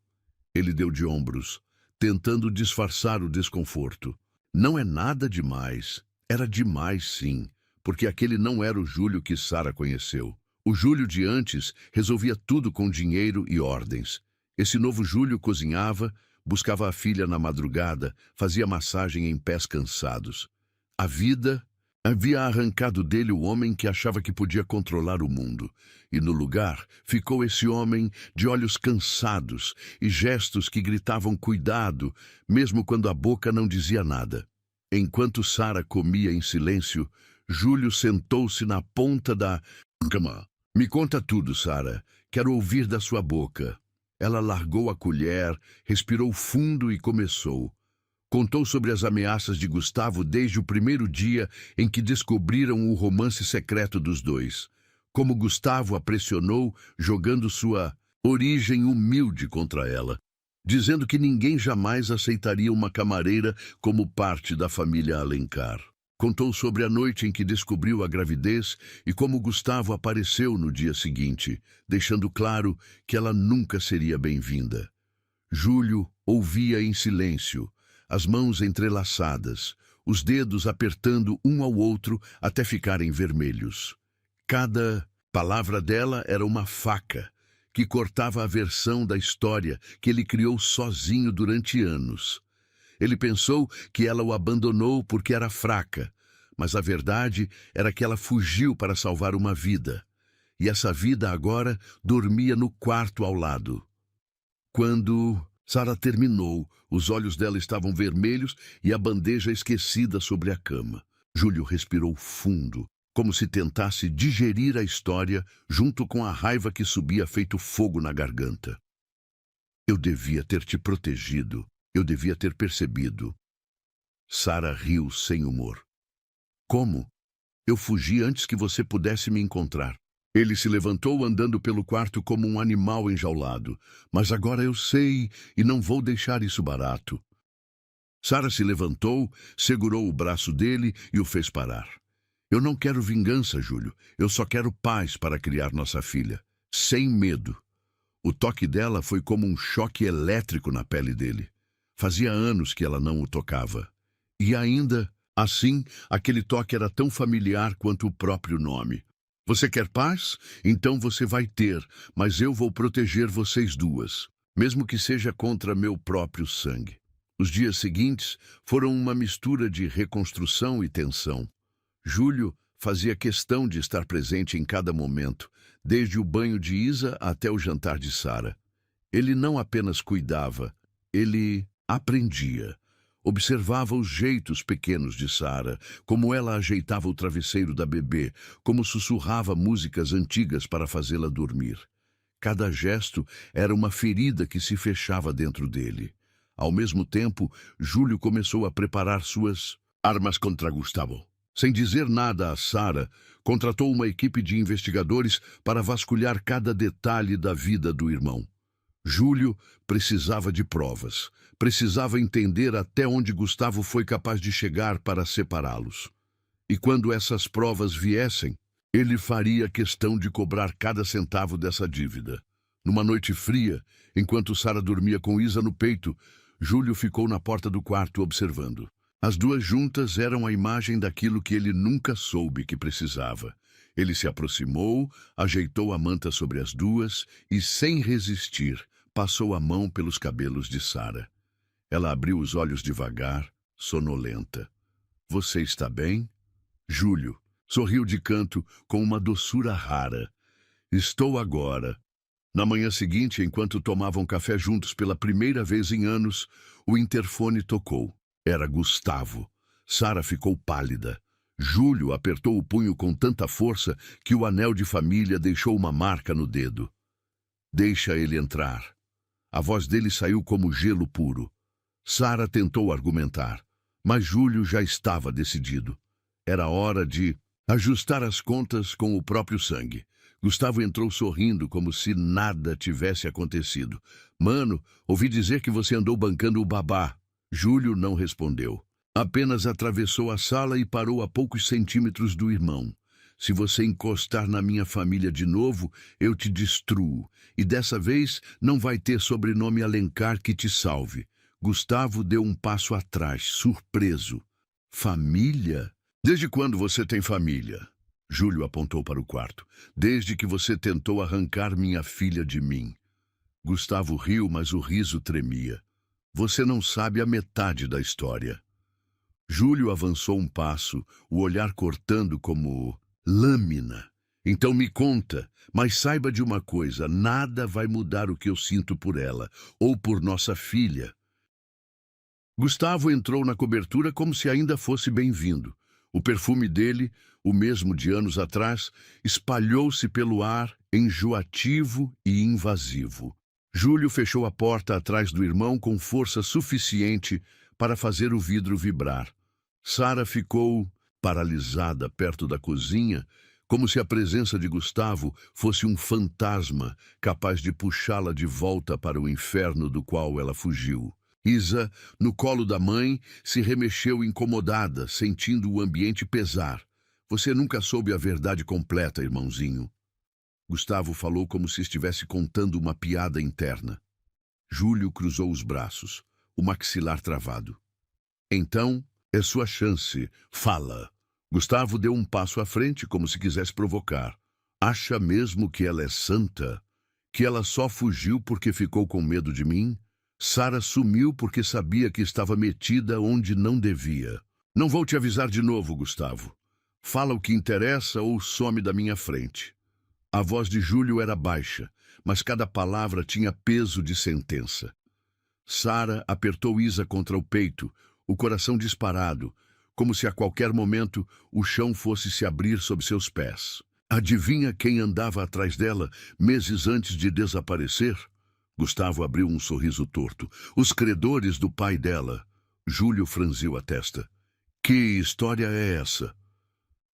Ele deu de ombros, tentando disfarçar o desconforto. Não é nada demais. Era demais, sim, porque aquele não era o Júlio que Sara conheceu. O Júlio de antes resolvia tudo com dinheiro e ordens. Esse novo Júlio cozinhava, buscava a filha na madrugada, fazia massagem em pés cansados. A vida havia arrancado dele o homem que achava que podia controlar o mundo. E no lugar ficou esse homem de olhos cansados e gestos que gritavam cuidado, mesmo quando a boca não dizia nada. Enquanto Sara comia em silêncio, Júlio sentou-se na ponta da cama. Me conta tudo, Sara. Quero ouvir da sua boca. Ela largou a colher, respirou fundo e começou. Contou sobre as ameaças de Gustavo desde o primeiro dia em que descobriram o romance secreto dos dois. Como Gustavo a pressionou, jogando sua origem humilde contra ela, dizendo que ninguém jamais aceitaria uma camareira como parte da família Alencar. Contou sobre a noite em que descobriu a gravidez e como Gustavo apareceu no dia seguinte, deixando claro que ela nunca seria bem-vinda. Júlio ouvia em silêncio, as mãos entrelaçadas, os dedos apertando um ao outro até ficarem vermelhos. Cada palavra dela era uma faca que cortava a versão da história que ele criou sozinho durante anos. Ele pensou que ela o abandonou porque era fraca, mas a verdade era que ela fugiu para salvar uma vida. E essa vida agora dormia no quarto ao lado. Quando Sara terminou, os olhos dela estavam vermelhos e a bandeja esquecida sobre a cama. Júlio respirou fundo, como se tentasse digerir a história junto com a raiva que subia feito fogo na garganta. Eu devia ter te protegido. Eu devia ter percebido. Sara riu sem humor. Como? Eu fugi antes que você pudesse me encontrar. Ele se levantou andando pelo quarto como um animal enjaulado. Mas agora eu sei e não vou deixar isso barato. Sara se levantou, segurou o braço dele e o fez parar. Eu não quero vingança, Júlio. Eu só quero paz para criar nossa filha. sem medo. O toque dela foi como um choque elétrico na pele dele. Fazia anos que ela não o tocava. E ainda, assim, aquele toque era tão familiar quanto o próprio nome. Você quer paz? Então você vai ter, mas eu vou proteger vocês duas, mesmo que seja contra meu próprio sangue. Os dias seguintes foram uma mistura de reconstrução e tensão. Júlio fazia questão de estar presente em cada momento, desde o banho de Isa até o jantar de Sara. Ele não apenas cuidava, ele aprendia. Observava os jeitos pequenos de Sara, como ela ajeitava o travesseiro da bebê, como sussurrava músicas antigas para fazê-la dormir. Cada gesto era uma ferida que se fechava dentro dele. Ao mesmo tempo, Júlio começou a preparar suas armas contra Gustavo. Sem dizer nada a Sara, contratou uma equipe de investigadores para vasculhar cada detalhe da vida do irmão. Júlio precisava de provas. Precisava entender até onde Gustavo foi capaz de chegar para separá-los. E quando essas provas viessem, ele faria questão de cobrar cada centavo dessa dívida. Numa noite fria, enquanto Sara dormia com Isa no peito, Júlio ficou na porta do quarto observando. As duas juntas eram a imagem daquilo que ele nunca soube que precisava. Ele se aproximou, ajeitou a manta sobre as duas e, sem resistir, passou a mão pelos cabelos de Sara. Ela abriu os olhos devagar, sonolenta. Você está bem? Júlio sorriu de canto com uma doçura rara. Estou agora. Na manhã seguinte, enquanto tomavam café juntos pela primeira vez em anos, o interfone tocou. Era Gustavo. Sara ficou pálida. Júlio apertou o punho com tanta força que o anel de família deixou uma marca no dedo. Deixa ele entrar. A voz dele saiu como gelo puro. Sara tentou argumentar, mas Júlio já estava decidido. Era hora de ajustar as contas com o próprio sangue. Gustavo entrou sorrindo como se nada tivesse acontecido. Mano, ouvi dizer que você andou bancando o babá. Júlio não respondeu. Apenas atravessou a sala e parou a poucos centímetros do irmão. Se você encostar na minha família de novo, eu te destruo. E dessa vez não vai ter sobrenome Alencar que te salve. Gustavo deu um passo atrás, surpreso. Família? Desde quando você tem família? Júlio apontou para o quarto. Desde que você tentou arrancar minha filha de mim. Gustavo riu, mas o riso tremia. Você não sabe a metade da história. Júlio avançou um passo, o olhar cortando como lâmina. Então me conta, mas saiba de uma coisa, nada vai mudar o que eu sinto por ela, ou por nossa filha. Gustavo entrou na cobertura como se ainda fosse bem-vindo. O perfume dele, o mesmo de anos atrás, espalhou-se pelo ar, enjoativo e invasivo. Júlio fechou a porta atrás do irmão com força suficiente para fazer o vidro vibrar. Sara ficou paralisada perto da cozinha, como se a presença de Gustavo fosse um fantasma capaz de puxá-la de volta para o inferno do qual ela fugiu. Isa, no colo da mãe, se remexeu incomodada, sentindo o ambiente pesar. Você nunca soube a verdade completa, irmãozinho. Gustavo falou como se estivesse contando uma piada interna. Júlio cruzou os braços, o maxilar travado. Então, é sua chance. Fala. Gustavo deu um passo à frente como se quisesse provocar. Acha mesmo que ela é santa? Que ela só fugiu porque ficou com medo de mim? Sara sumiu porque sabia que estava metida onde não devia. Não vou te avisar de novo, Gustavo. Fala o que interessa ou some da minha frente. A voz de Júlio era baixa, mas cada palavra tinha peso de sentença. Sara apertou Isa contra o peito, o coração disparado, como se a qualquer momento o chão fosse se abrir sob seus pés. Adivinha quem andava atrás dela meses antes de desaparecer? Gustavo abriu um sorriso torto. Os credores do pai dela. Júlio franziu a testa. Que história é essa?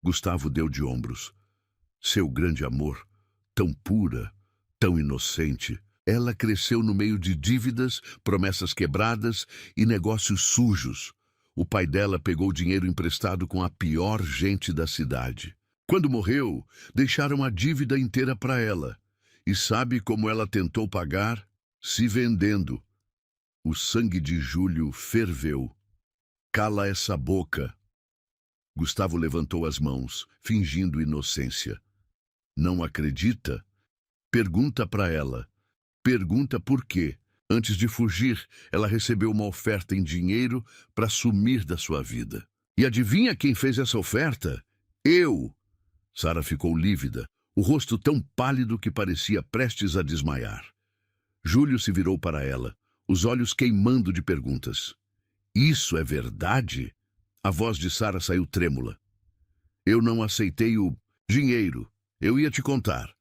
Gustavo deu de ombros. Seu grande amor, tão pura, tão inocente. Ela cresceu no meio de dívidas, promessas quebradas e negócios sujos. O pai dela pegou dinheiro emprestado com a pior gente da cidade. Quando morreu, deixaram a dívida inteira para ela. E sabe como ela tentou pagar? Se vendendo. O sangue de Júlio ferveu. Cala essa boca. Gustavo levantou as mãos, fingindo inocência. Não acredita? Pergunta para ela. Pergunta por quê. Antes de fugir, ela recebeu uma oferta em dinheiro para sumir da sua vida. E adivinha quem fez essa oferta? Eu! Sara ficou lívida, o rosto tão pálido que parecia prestes a desmaiar. Júlio se virou para ela, os olhos queimando de perguntas. Isso é verdade? A voz de Sara saiu trêmula. Eu não aceitei o dinheiro. Eu ia te contar.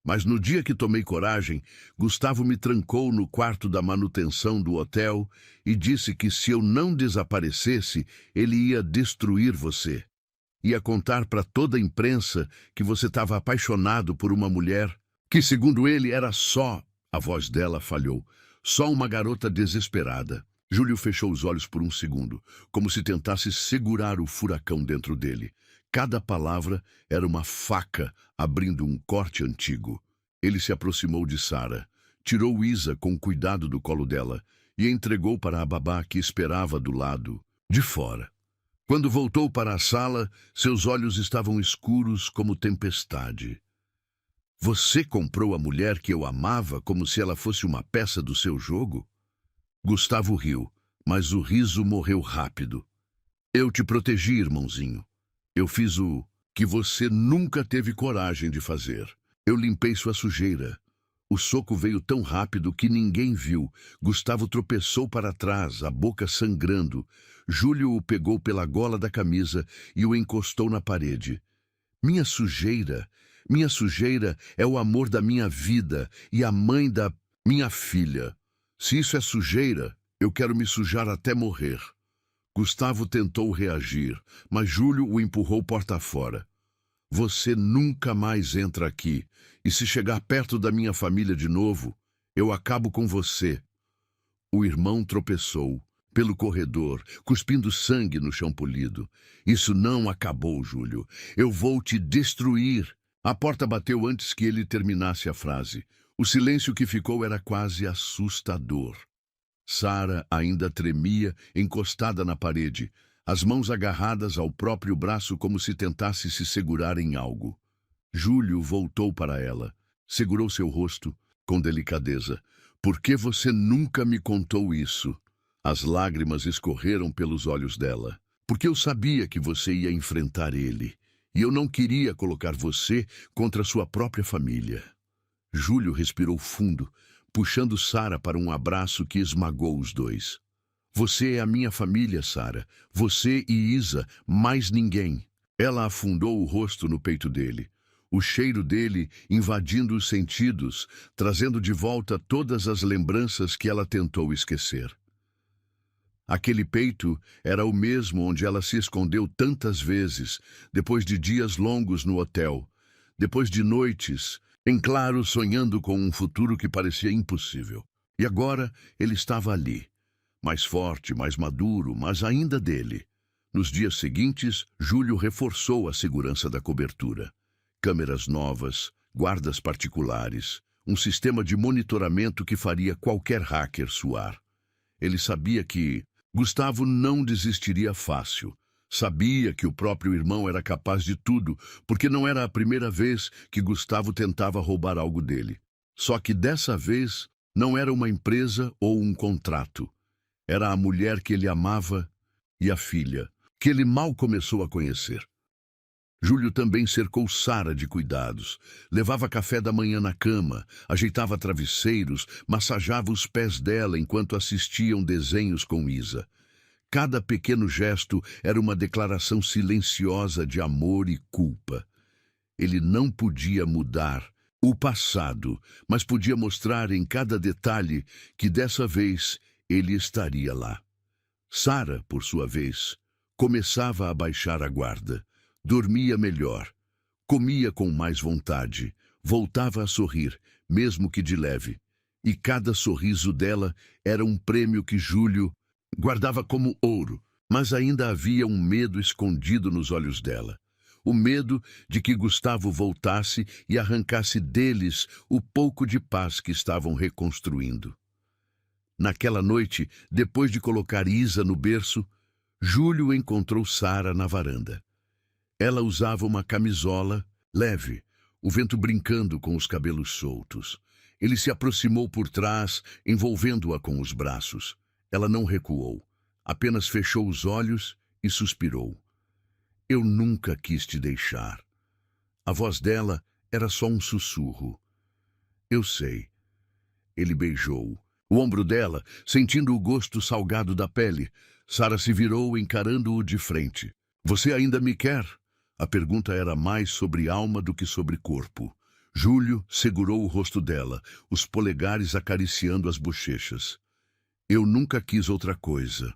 Mas no dia que tomei coragem, Gustavo me trancou no quarto da manutenção do hotel e disse que se eu não desaparecesse, ele ia destruir você. Ia contar para toda a imprensa que você estava apaixonado por uma mulher que, segundo ele, era só... A voz dela falhou. Só uma garota desesperada. Júlio fechou os olhos por um segundo, como se tentasse segurar o furacão dentro dele. Cada palavra era uma faca abrindo um corte antigo. Ele se aproximou de Sara, tirou Isa com cuidado do colo dela e entregou para a babá que esperava do lado de fora. Quando voltou para a sala, seus olhos estavam escuros como tempestade. Você comprou a mulher que eu amava como se ela fosse uma peça do seu jogo? Gustavo riu, mas o riso morreu rápido. Eu te protegi, irmãozinho. Eu fiz o que você nunca teve coragem de fazer. Eu limpei sua sujeira. O soco veio tão rápido que ninguém viu. Gustavo tropeçou para trás, a boca sangrando. Júlio o pegou pela gola da camisa e o encostou na parede. Minha sujeira é o amor da minha vida e a mãe da minha filha. Se isso é sujeira, eu quero me sujar até morrer. Gustavo tentou reagir, mas Júlio o empurrou porta fora. Você nunca mais entra aqui, e se chegar perto da minha família de novo, eu acabo com você. O irmão tropeçou pelo corredor, cuspindo sangue no chão polido. Isso não acabou, Júlio. Eu vou te destruir. A porta bateu antes que ele terminasse a frase. O silêncio que ficou era quase assustador. Sara ainda tremia, encostada na parede, as mãos agarradas ao próprio braço como se tentasse se segurar em algo. Júlio voltou para ela, segurou seu rosto com delicadeza. Por que você nunca me contou isso? As lágrimas escorreram pelos olhos dela. Porque eu sabia que você ia enfrentar ele, e eu não queria colocar você contra sua própria família. Júlio respirou fundo, puxando Sara para um abraço que esmagou os dois. Você é a minha família, Sara. Você e Isa, mais ninguém. Ela afundou o rosto no peito dele. O cheiro dele invadindo os sentidos, trazendo de volta todas as lembranças que ela tentou esquecer. Aquele peito era o mesmo onde ela se escondeu tantas vezes, depois de dias longos no hotel, depois de noites, em claro, sonhando com um futuro que parecia impossível. E agora ele estava ali, mais forte, mais maduro, mas ainda dele. Nos dias seguintes, Júlio reforçou a segurança da cobertura. Câmeras novas, guardas particulares, um sistema de monitoramento que faria qualquer hacker suar. Ele sabia que Gustavo não desistiria fácil. Sabia que o próprio irmão era capaz de tudo, porque não era a primeira vez que Gustavo tentava roubar algo dele. Só que dessa vez não era uma empresa ou um contrato. Era a mulher que ele amava e a filha, que ele mal começou a conhecer. Júlio também cercou Sara de cuidados. Levava café da manhã na cama, ajeitava travesseiros, massageava os pés dela enquanto assistiam desenhos com Isa. Cada pequeno gesto era uma declaração silenciosa de amor e culpa. Ele não podia mudar o passado, mas podia mostrar em cada detalhe que dessa vez ele estaria lá. Sara, por sua vez, começava a baixar a guarda. Dormia melhor, comia com mais vontade, voltava a sorrir, mesmo que de leve. E cada sorriso dela era um prêmio que Júlio guardava como ouro, mas ainda havia um medo escondido nos olhos dela. o medo de que Gustavo voltasse e arrancasse deles o pouco de paz que estavam reconstruindo. Naquela noite, depois de colocar Isa no berço, Júlio encontrou Sara na varanda. Ela usava uma camisola leve, o vento brincando com os cabelos soltos. Ele se aproximou por trás, envolvendo-a com os braços. Ela não recuou, apenas fechou os olhos e suspirou. Eu nunca quis te deixar. A voz dela era só um sussurro. Eu sei. Ele beijou o ombro dela, sentindo o gosto salgado da pele. Sara se virou, encarando-o de frente. Você ainda me quer? A pergunta era mais sobre alma do que sobre corpo. Júlio segurou o rosto dela, os polegares acariciando as bochechas. Eu nunca quis outra coisa.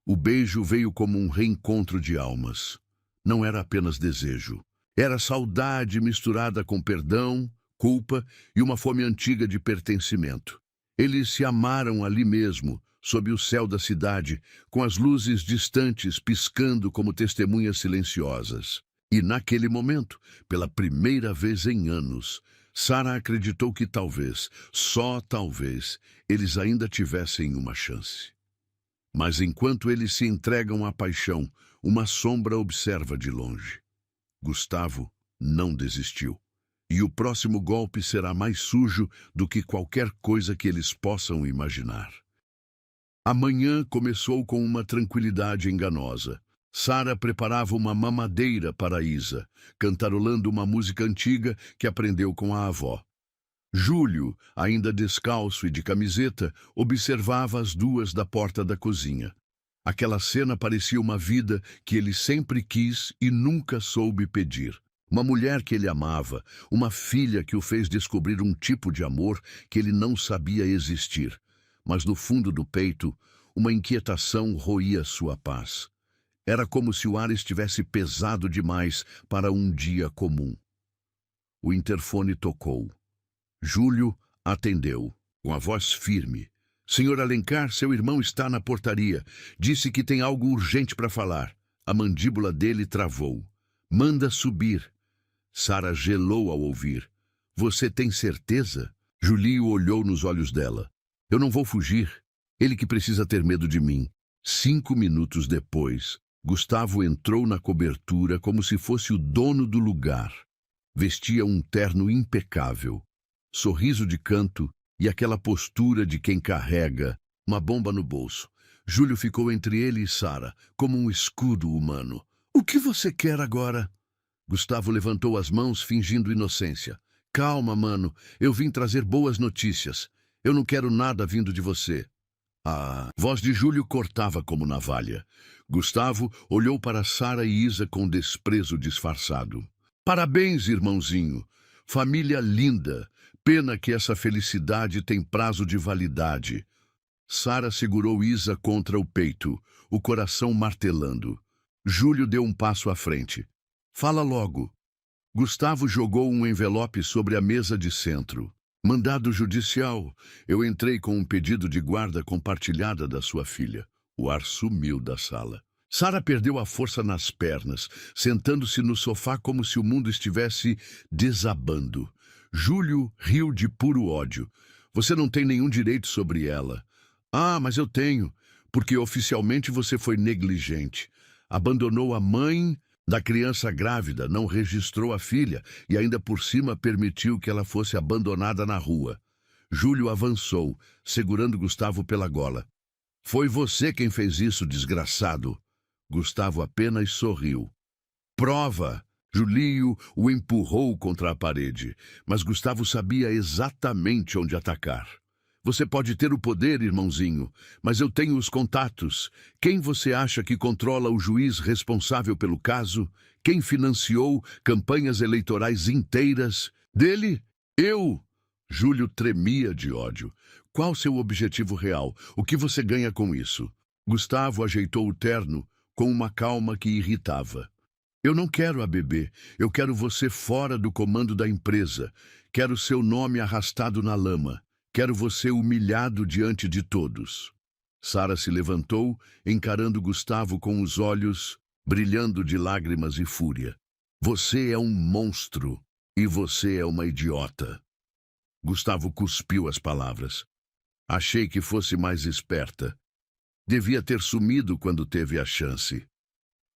O beijo veio como um reencontro de almas. Não era apenas desejo. Era saudade misturada com perdão, culpa e uma fome antiga de pertencimento. Eles se amaram ali mesmo, sob o céu da cidade, com as luzes distantes piscando como testemunhas silenciosas. E naquele momento, pela primeira vez em anos, Sara acreditou que talvez, só talvez, eles ainda tivessem uma chance. Mas enquanto eles se entregam à paixão, uma sombra observa de longe. Gustavo não desistiu. E o próximo golpe será mais sujo do que qualquer coisa que eles possam imaginar. A manhã começou com uma tranquilidade enganosa. Sara preparava uma mamadeira para Isa, cantarolando uma música antiga que aprendeu com a avó. Júlio, ainda descalço e de camiseta, observava as duas da porta da cozinha. Aquela cena parecia uma vida que ele sempre quis e nunca soube pedir. Uma mulher que ele amava, uma filha que o fez descobrir um tipo de amor que ele não sabia existir. Mas no fundo do peito, uma inquietação roía sua paz. Era como se o ar estivesse pesado demais para um dia comum. O interfone tocou. Júlio atendeu, com a voz firme. Senhor Alencar, seu irmão está na portaria. Disse que tem algo urgente para falar. A mandíbula dele travou. Manda subir. Sara gelou ao ouvir. Você tem certeza? Júlio olhou nos olhos dela. Eu não vou fugir. Ele que precisa ter medo de mim. 5 minutos depois, Gustavo entrou na cobertura como se fosse o dono do lugar. Vestia um terno impecável, sorriso de canto e aquela postura de quem carrega uma bomba no bolso. Júlio ficou entre ele e Sara, como um escudo humano. O que você quer agora? Gustavo levantou as mãos, fingindo inocência. Calma, mano, eu vim trazer boas notícias. Eu não quero nada vindo de você. A voz de Júlio cortava como navalha. Gustavo olhou para Sara e Isa com desprezo disfarçado. Parabéns, irmãozinho. Família linda. Pena que essa felicidade tem prazo de validade. Sara segurou Isa contra o peito, o coração martelando. Júlio deu um passo à frente. Fala logo. Gustavo jogou um envelope sobre a mesa de centro. Mandado judicial. Eu entrei com um pedido de guarda compartilhada da sua filha. O ar sumiu da sala. Sara perdeu a força nas pernas, sentando-se no sofá como se o mundo estivesse desabando. Júlio riu de puro ódio. Você não tem nenhum direito sobre ela. Ah, mas eu tenho, porque oficialmente você foi negligente. Abandonou a mãe da criança grávida, não registrou a filha e ainda por cima permitiu que ela fosse abandonada na rua. Júlio avançou, segurando Gustavo pela gola. Foi você quem fez isso, desgraçado. Gustavo apenas sorriu. Prova! Júlio o empurrou contra a parede, mas Gustavo sabia exatamente onde atacar. Você pode ter o poder, irmãozinho, mas eu tenho os contatos. Quem você acha que controla o juiz responsável pelo caso? Quem financiou campanhas eleitorais inteiras? Dele? Eu! Júlio tremia de ódio. Qual seu objetivo real? O que você ganha com isso? Gustavo ajeitou o terno com uma calma que irritava. Eu não quero a bebê. Eu quero você fora do comando da empresa. Quero seu nome arrastado na lama. Quero você humilhado diante de todos. Sara se levantou, encarando Gustavo com os olhos brilhando de lágrimas e fúria. Você é um monstro e você é uma idiota. Gustavo cuspiu as palavras. Achei que fosse mais esperta. Devia ter sumido quando teve a chance.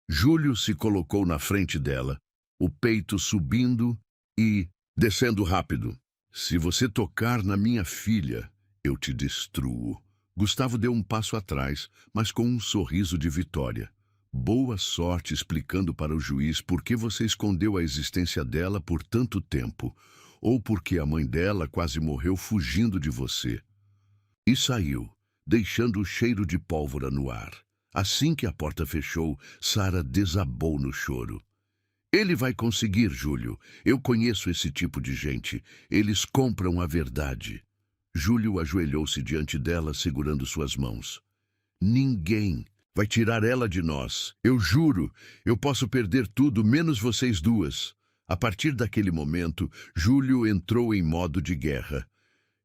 Júlio se colocou na frente dela, o peito subindo e descendo rápido. Se você tocar na minha filha, eu te destruo. Gustavo deu um passo atrás, mas com um sorriso de vitória. Boa sorte explicando para o juiz por que você escondeu a existência dela por tanto tempo, ou porque a mãe dela quase morreu fugindo de você. E saiu, deixando o cheiro de pólvora no ar. Assim que a porta fechou, Sara desabou no choro. Ele vai conseguir, Júlio. Eu conheço esse tipo de gente. Eles compram a verdade. Júlio ajoelhou-se diante dela, segurando suas mãos. Ninguém vai tirar ela de nós. Eu juro, eu posso perder tudo, menos vocês duas. A partir daquele momento, Júlio entrou em modo de guerra.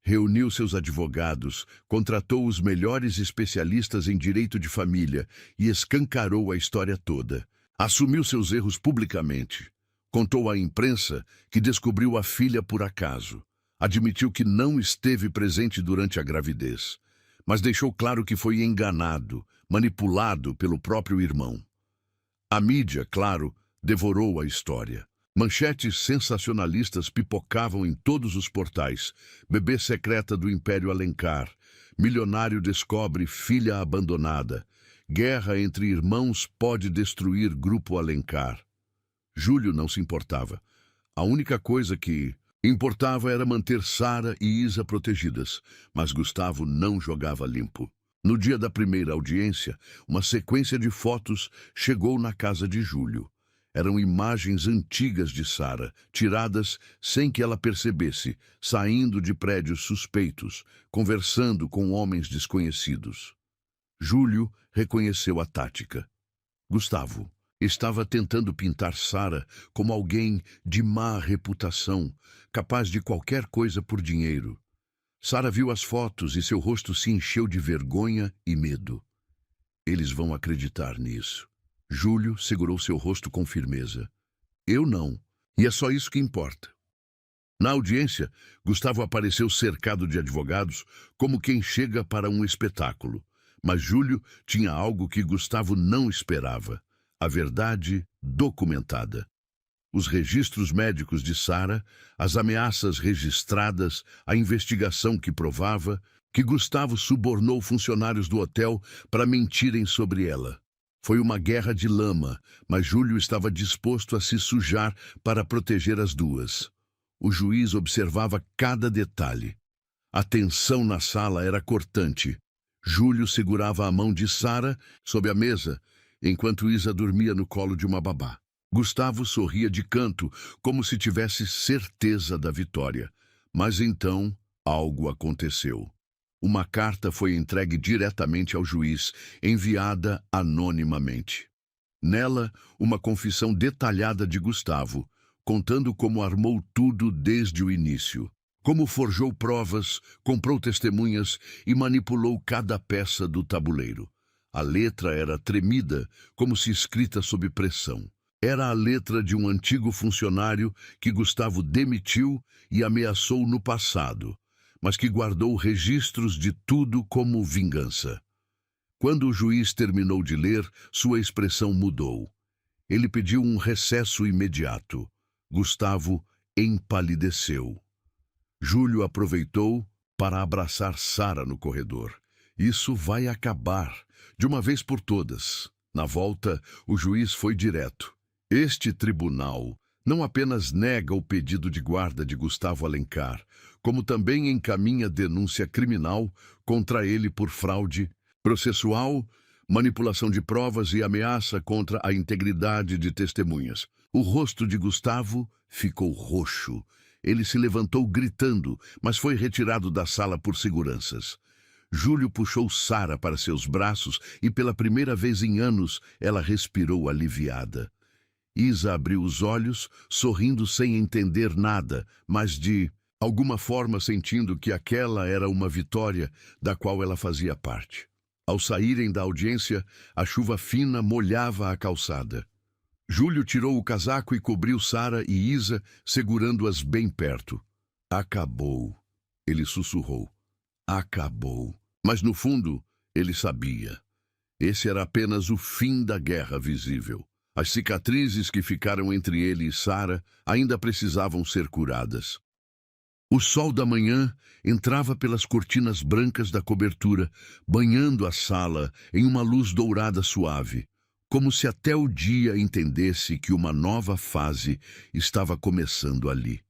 Reuniu seus advogados, contratou os melhores especialistas em direito de família e escancarou a história toda. Assumiu seus erros publicamente. Contou à imprensa que descobriu a filha por acaso. Admitiu que não esteve presente durante a gravidez, mas deixou claro que foi enganado, manipulado pelo próprio irmão. A mídia, claro, devorou a história. Manchetes sensacionalistas pipocavam em todos os portais. Bebê secreta do Império Alencar. Milionário descobre filha abandonada. Guerra entre irmãos pode destruir Grupo Alencar. Júlio não se importava. A única coisa que importava era manter Sara e Isa protegidas, mas Gustavo não jogava limpo. No dia da primeira audiência, uma sequência de fotos chegou na casa de Júlio. Eram imagens antigas de Sara, tiradas sem que ela percebesse, saindo de prédios suspeitos, conversando com homens desconhecidos. Júlio reconheceu a tática. Gustavo estava tentando pintar Sara como alguém de má reputação, capaz de qualquer coisa por dinheiro. Sara viu as fotos e seu rosto se encheu de vergonha e medo. Eles vão acreditar nisso. Júlio segurou seu rosto com firmeza. Eu não, e é só isso que importa. Na audiência, Gustavo apareceu cercado de advogados, como quem chega para um espetáculo. Mas Júlio tinha algo que Gustavo não esperava: a verdade documentada. Os registros médicos de Sara, as ameaças registradas, a investigação que provava que Gustavo subornou funcionários do hotel para mentirem sobre ela. Foi uma guerra de lama, mas Júlio estava disposto a se sujar para proteger as duas. O juiz observava cada detalhe. A tensão na sala era cortante. Júlio segurava a mão de Sara sob a mesa, enquanto Isa dormia no colo de uma babá. Gustavo sorria de canto, como se tivesse certeza da vitória. Mas então, algo aconteceu. Uma carta foi entregue diretamente ao juiz, enviada anonimamente. Nela, uma confissão detalhada de Gustavo, contando como armou tudo desde o início. Como forjou provas, comprou testemunhas e manipulou cada peça do tabuleiro. A letra era tremida, como se escrita sob pressão. Era a letra de um antigo funcionário que Gustavo demitiu e ameaçou no passado, mas que guardou registros de tudo como vingança. Quando o juiz terminou de ler, sua expressão mudou. Ele pediu um recesso imediato. Gustavo empalideceu. Júlio aproveitou para abraçar Sara no corredor. Isso vai acabar, de uma vez por todas. Na volta, o juiz foi direto. Este tribunal não apenas nega o pedido de guarda de Gustavo Alencar, como também encaminha denúncia criminal contra ele por fraude processual, manipulação de provas e ameaça contra a integridade de testemunhas. O rosto de Gustavo ficou roxo. Ele se levantou gritando, mas foi retirado da sala por seguranças. Júlio puxou Sara para seus braços e pela primeira vez em anos ela respirou aliviada. Isa abriu os olhos, sorrindo sem entender nada, mas de alguma forma sentindo que aquela era uma vitória da qual ela fazia parte. Ao saírem da audiência, a chuva fina molhava a calçada. Júlio tirou o casaco e cobriu Sara e Isa, segurando-as bem perto. Acabou, ele sussurrou. Acabou. Mas no fundo, ele sabia. Esse era apenas o fim da guerra visível. As cicatrizes que ficaram entre ele e Sara ainda precisavam ser curadas. O sol da manhã entrava pelas cortinas brancas da cobertura, banhando a sala em uma luz dourada suave, como se até o dia entendesse que uma nova fase estava começando ali.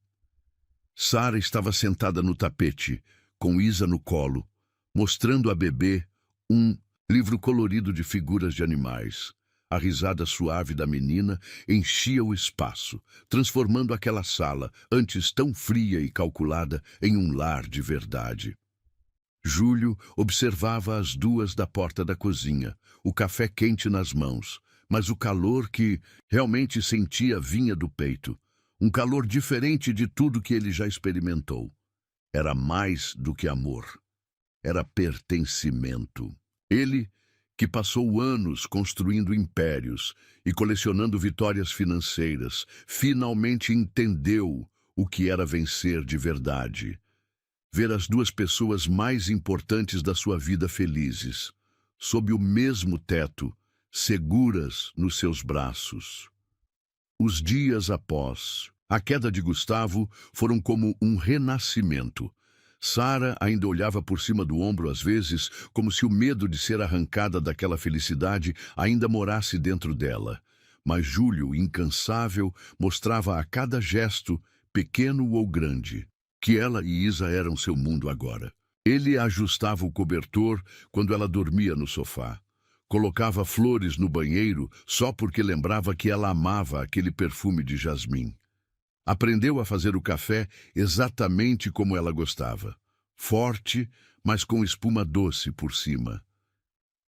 Sara estava sentada no tapete, com Isa no colo, mostrando a bebê um livro colorido de figuras de animais. A risada suave da menina enchia o espaço, transformando aquela sala, antes tão fria e calculada, em um lar de verdade. Júlio observava as duas da porta da cozinha, o café quente nas mãos, mas o calor que realmente sentia vinha do peito. Um calor diferente de tudo que ele já experimentou. Era mais do que amor. Era pertencimento. Ele, que passou anos construindo impérios e colecionando vitórias financeiras, finalmente entendeu o que era vencer de verdade. Ver as duas pessoas mais importantes da sua vida felizes, sob o mesmo teto, seguras nos seus braços. Os dias após a queda de Gustavo foram como um renascimento. Sara ainda olhava por cima do ombro às vezes, como se o medo de ser arrancada daquela felicidade ainda morasse dentro dela. Mas Júlio, incansável, mostrava a cada gesto, pequeno ou grande, que ela e Isa eram seu mundo agora. Ele ajustava o cobertor quando ela dormia no sofá. Colocava flores no banheiro só porque lembrava que ela amava aquele perfume de jasmim. Aprendeu a fazer o café exatamente como ela gostava. Forte, mas com espuma doce por cima.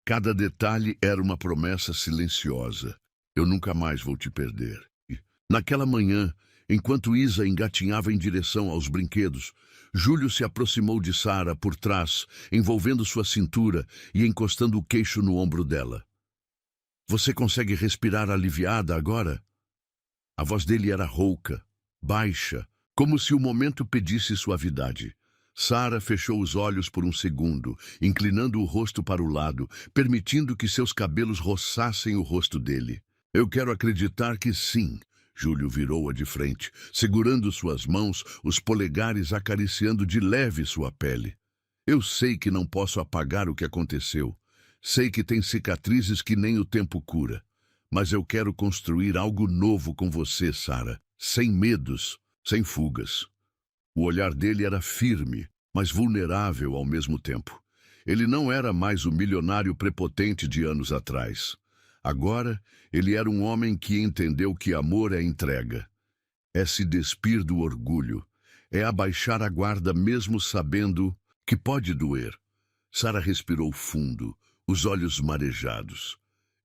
Cada detalhe era uma promessa silenciosa. Eu nunca mais vou te perder. Naquela manhã, enquanto Isa engatinhava em direção aos brinquedos, Júlio se aproximou de Sara por trás, envolvendo sua cintura e encostando o queixo no ombro dela. Você consegue respirar aliviada agora? A voz dele era rouca, baixa, como se o momento pedisse suavidade. Sara fechou os olhos por um segundo, inclinando o rosto para o lado, permitindo que seus cabelos roçassem o rosto dele. Eu quero acreditar que sim. Júlio virou-a de frente, segurando suas mãos, os polegares acariciando de leve sua pele. Eu sei que não posso apagar o que aconteceu. Sei que tem cicatrizes que nem o tempo cura. Mas eu quero construir algo novo com você, Sara. Sem medos, sem fugas. O olhar dele era firme, mas vulnerável ao mesmo tempo. Ele não era mais o milionário prepotente de anos atrás. Agora, ele era um homem que entendeu que amor é entrega. É se despir do orgulho. É abaixar a guarda mesmo sabendo que pode doer. Sara respirou fundo, os olhos marejados.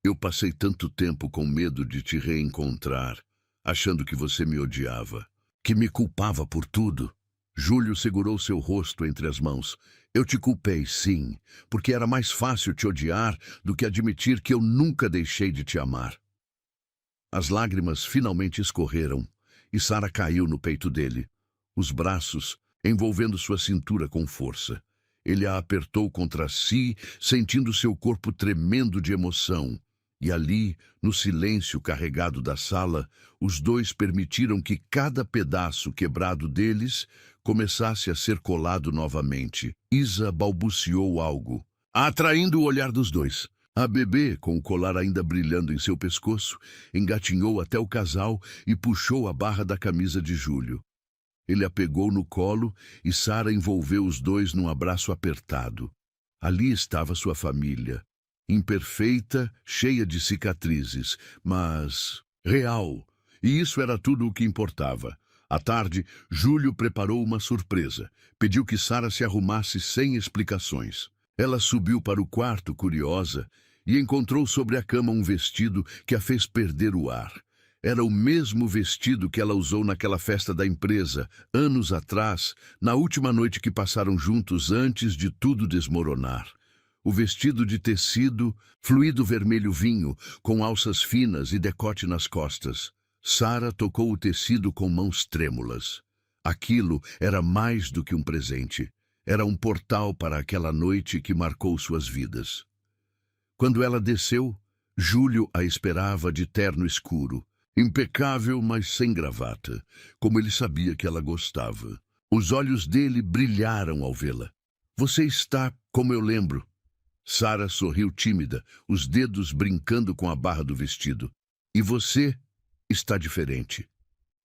Eu passei tanto tempo com medo de te reencontrar, achando que você me odiava, que me culpava por tudo. Júlio segurou seu rosto entre as mãos. Eu te culpei, sim, porque era mais fácil te odiar do que admitir que eu nunca deixei de te amar. As lágrimas finalmente escorreram e Sara caiu no peito dele, os braços envolvendo sua cintura com força. Ele a apertou contra si, sentindo seu corpo tremendo de emoção. E ali, no silêncio carregado da sala, os dois permitiram que cada pedaço quebrado deles começasse a ser colado novamente. Isa balbuciou algo, atraindo o olhar dos dois. A bebê, com o colar ainda brilhando em seu pescoço, engatinhou até o casal e puxou a barra da camisa de Júlio. Ele a pegou no colo e Sara envolveu os dois num abraço apertado. Ali estava sua família. Imperfeita, cheia de cicatrizes, mas real. E isso era tudo o que importava. À tarde, Júlio preparou uma surpresa. Pediu que Sara se arrumasse sem explicações. Ela subiu para o quarto, curiosa, e encontrou sobre a cama um vestido que a fez perder o ar. Era o mesmo vestido que ela usou naquela festa da empresa, anos atrás, na última noite que passaram juntos antes de tudo desmoronar. O vestido de tecido, fluido vermelho vinho, com alças finas e decote nas costas. Sara tocou o tecido com mãos trêmulas. Aquilo era mais do que um presente. Era um portal para aquela noite que marcou suas vidas. Quando ela desceu, Júlio a esperava de terno escuro, impecável, mas sem gravata, como ele sabia que ela gostava. Os olhos dele brilharam ao vê-la. Você está como eu lembro. Sara sorriu tímida, os dedos brincando com a barra do vestido. E você está diferente.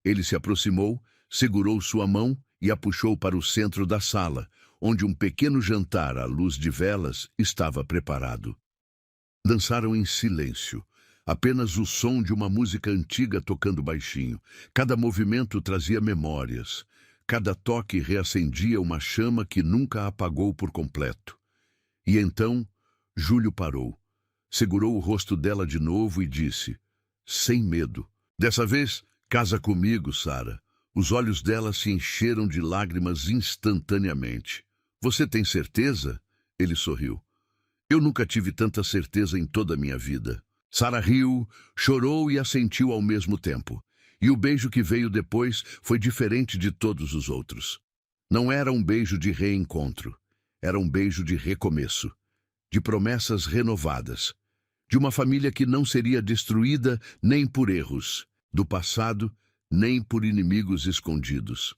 Ele se aproximou, segurou sua mão e a puxou para o centro da sala, onde um pequeno jantar à luz de velas estava preparado. Dançaram em silêncio, apenas o som de uma música antiga tocando baixinho. Cada movimento trazia memórias. Cada toque reacendia uma chama que nunca apagou por completo. E então, Júlio parou, segurou o rosto dela de novo e disse, sem medo, dessa vez, casa comigo, Sara. Os olhos dela se encheram de lágrimas instantaneamente. Você tem certeza? Ele sorriu. Eu nunca tive tanta certeza em toda a minha vida. Sara riu, chorou e assentiu ao mesmo tempo. E o beijo que veio depois foi diferente de todos os outros. Não era um beijo de reencontro. Era um beijo de recomeço, de promessas renovadas, de uma família que não seria destruída nem por erros do passado, nem por inimigos escondidos.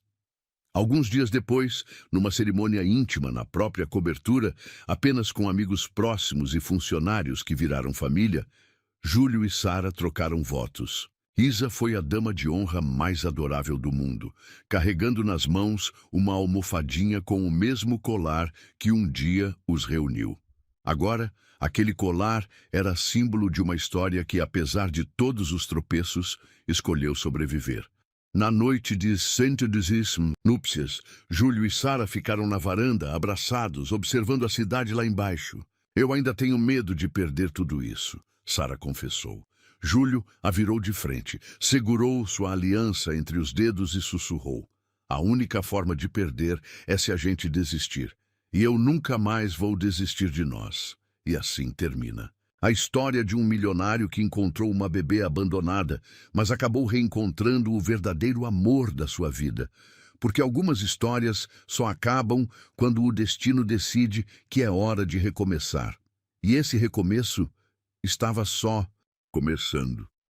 Alguns dias depois, numa cerimônia íntima na própria cobertura, apenas com amigos próximos e funcionários que viraram família, Júlio e Sara trocaram votos. Isa foi a dama de honra mais adorável do mundo, carregando nas mãos uma almofadinha com o mesmo colar que um dia os reuniu. Agora, aquele colar era símbolo de uma história que, apesar de todos os tropeços, escolheu sobreviver. Na noite de centudisíssimo núpcias, Júlio e Sara ficaram na varanda, abraçados, observando a cidade lá embaixo. Eu ainda tenho medo de perder tudo isso, Sara confessou. Júlio a virou de frente, segurou sua aliança entre os dedos e sussurrou. A única forma de perder é se a gente desistir. E eu nunca mais vou desistir de nós. E assim termina. A história de um milionário que encontrou uma bebê abandonada, mas acabou reencontrando o verdadeiro amor da sua vida. Porque algumas histórias só acabam quando o destino decide que é hora de recomeçar. E esse recomeço estava só começando.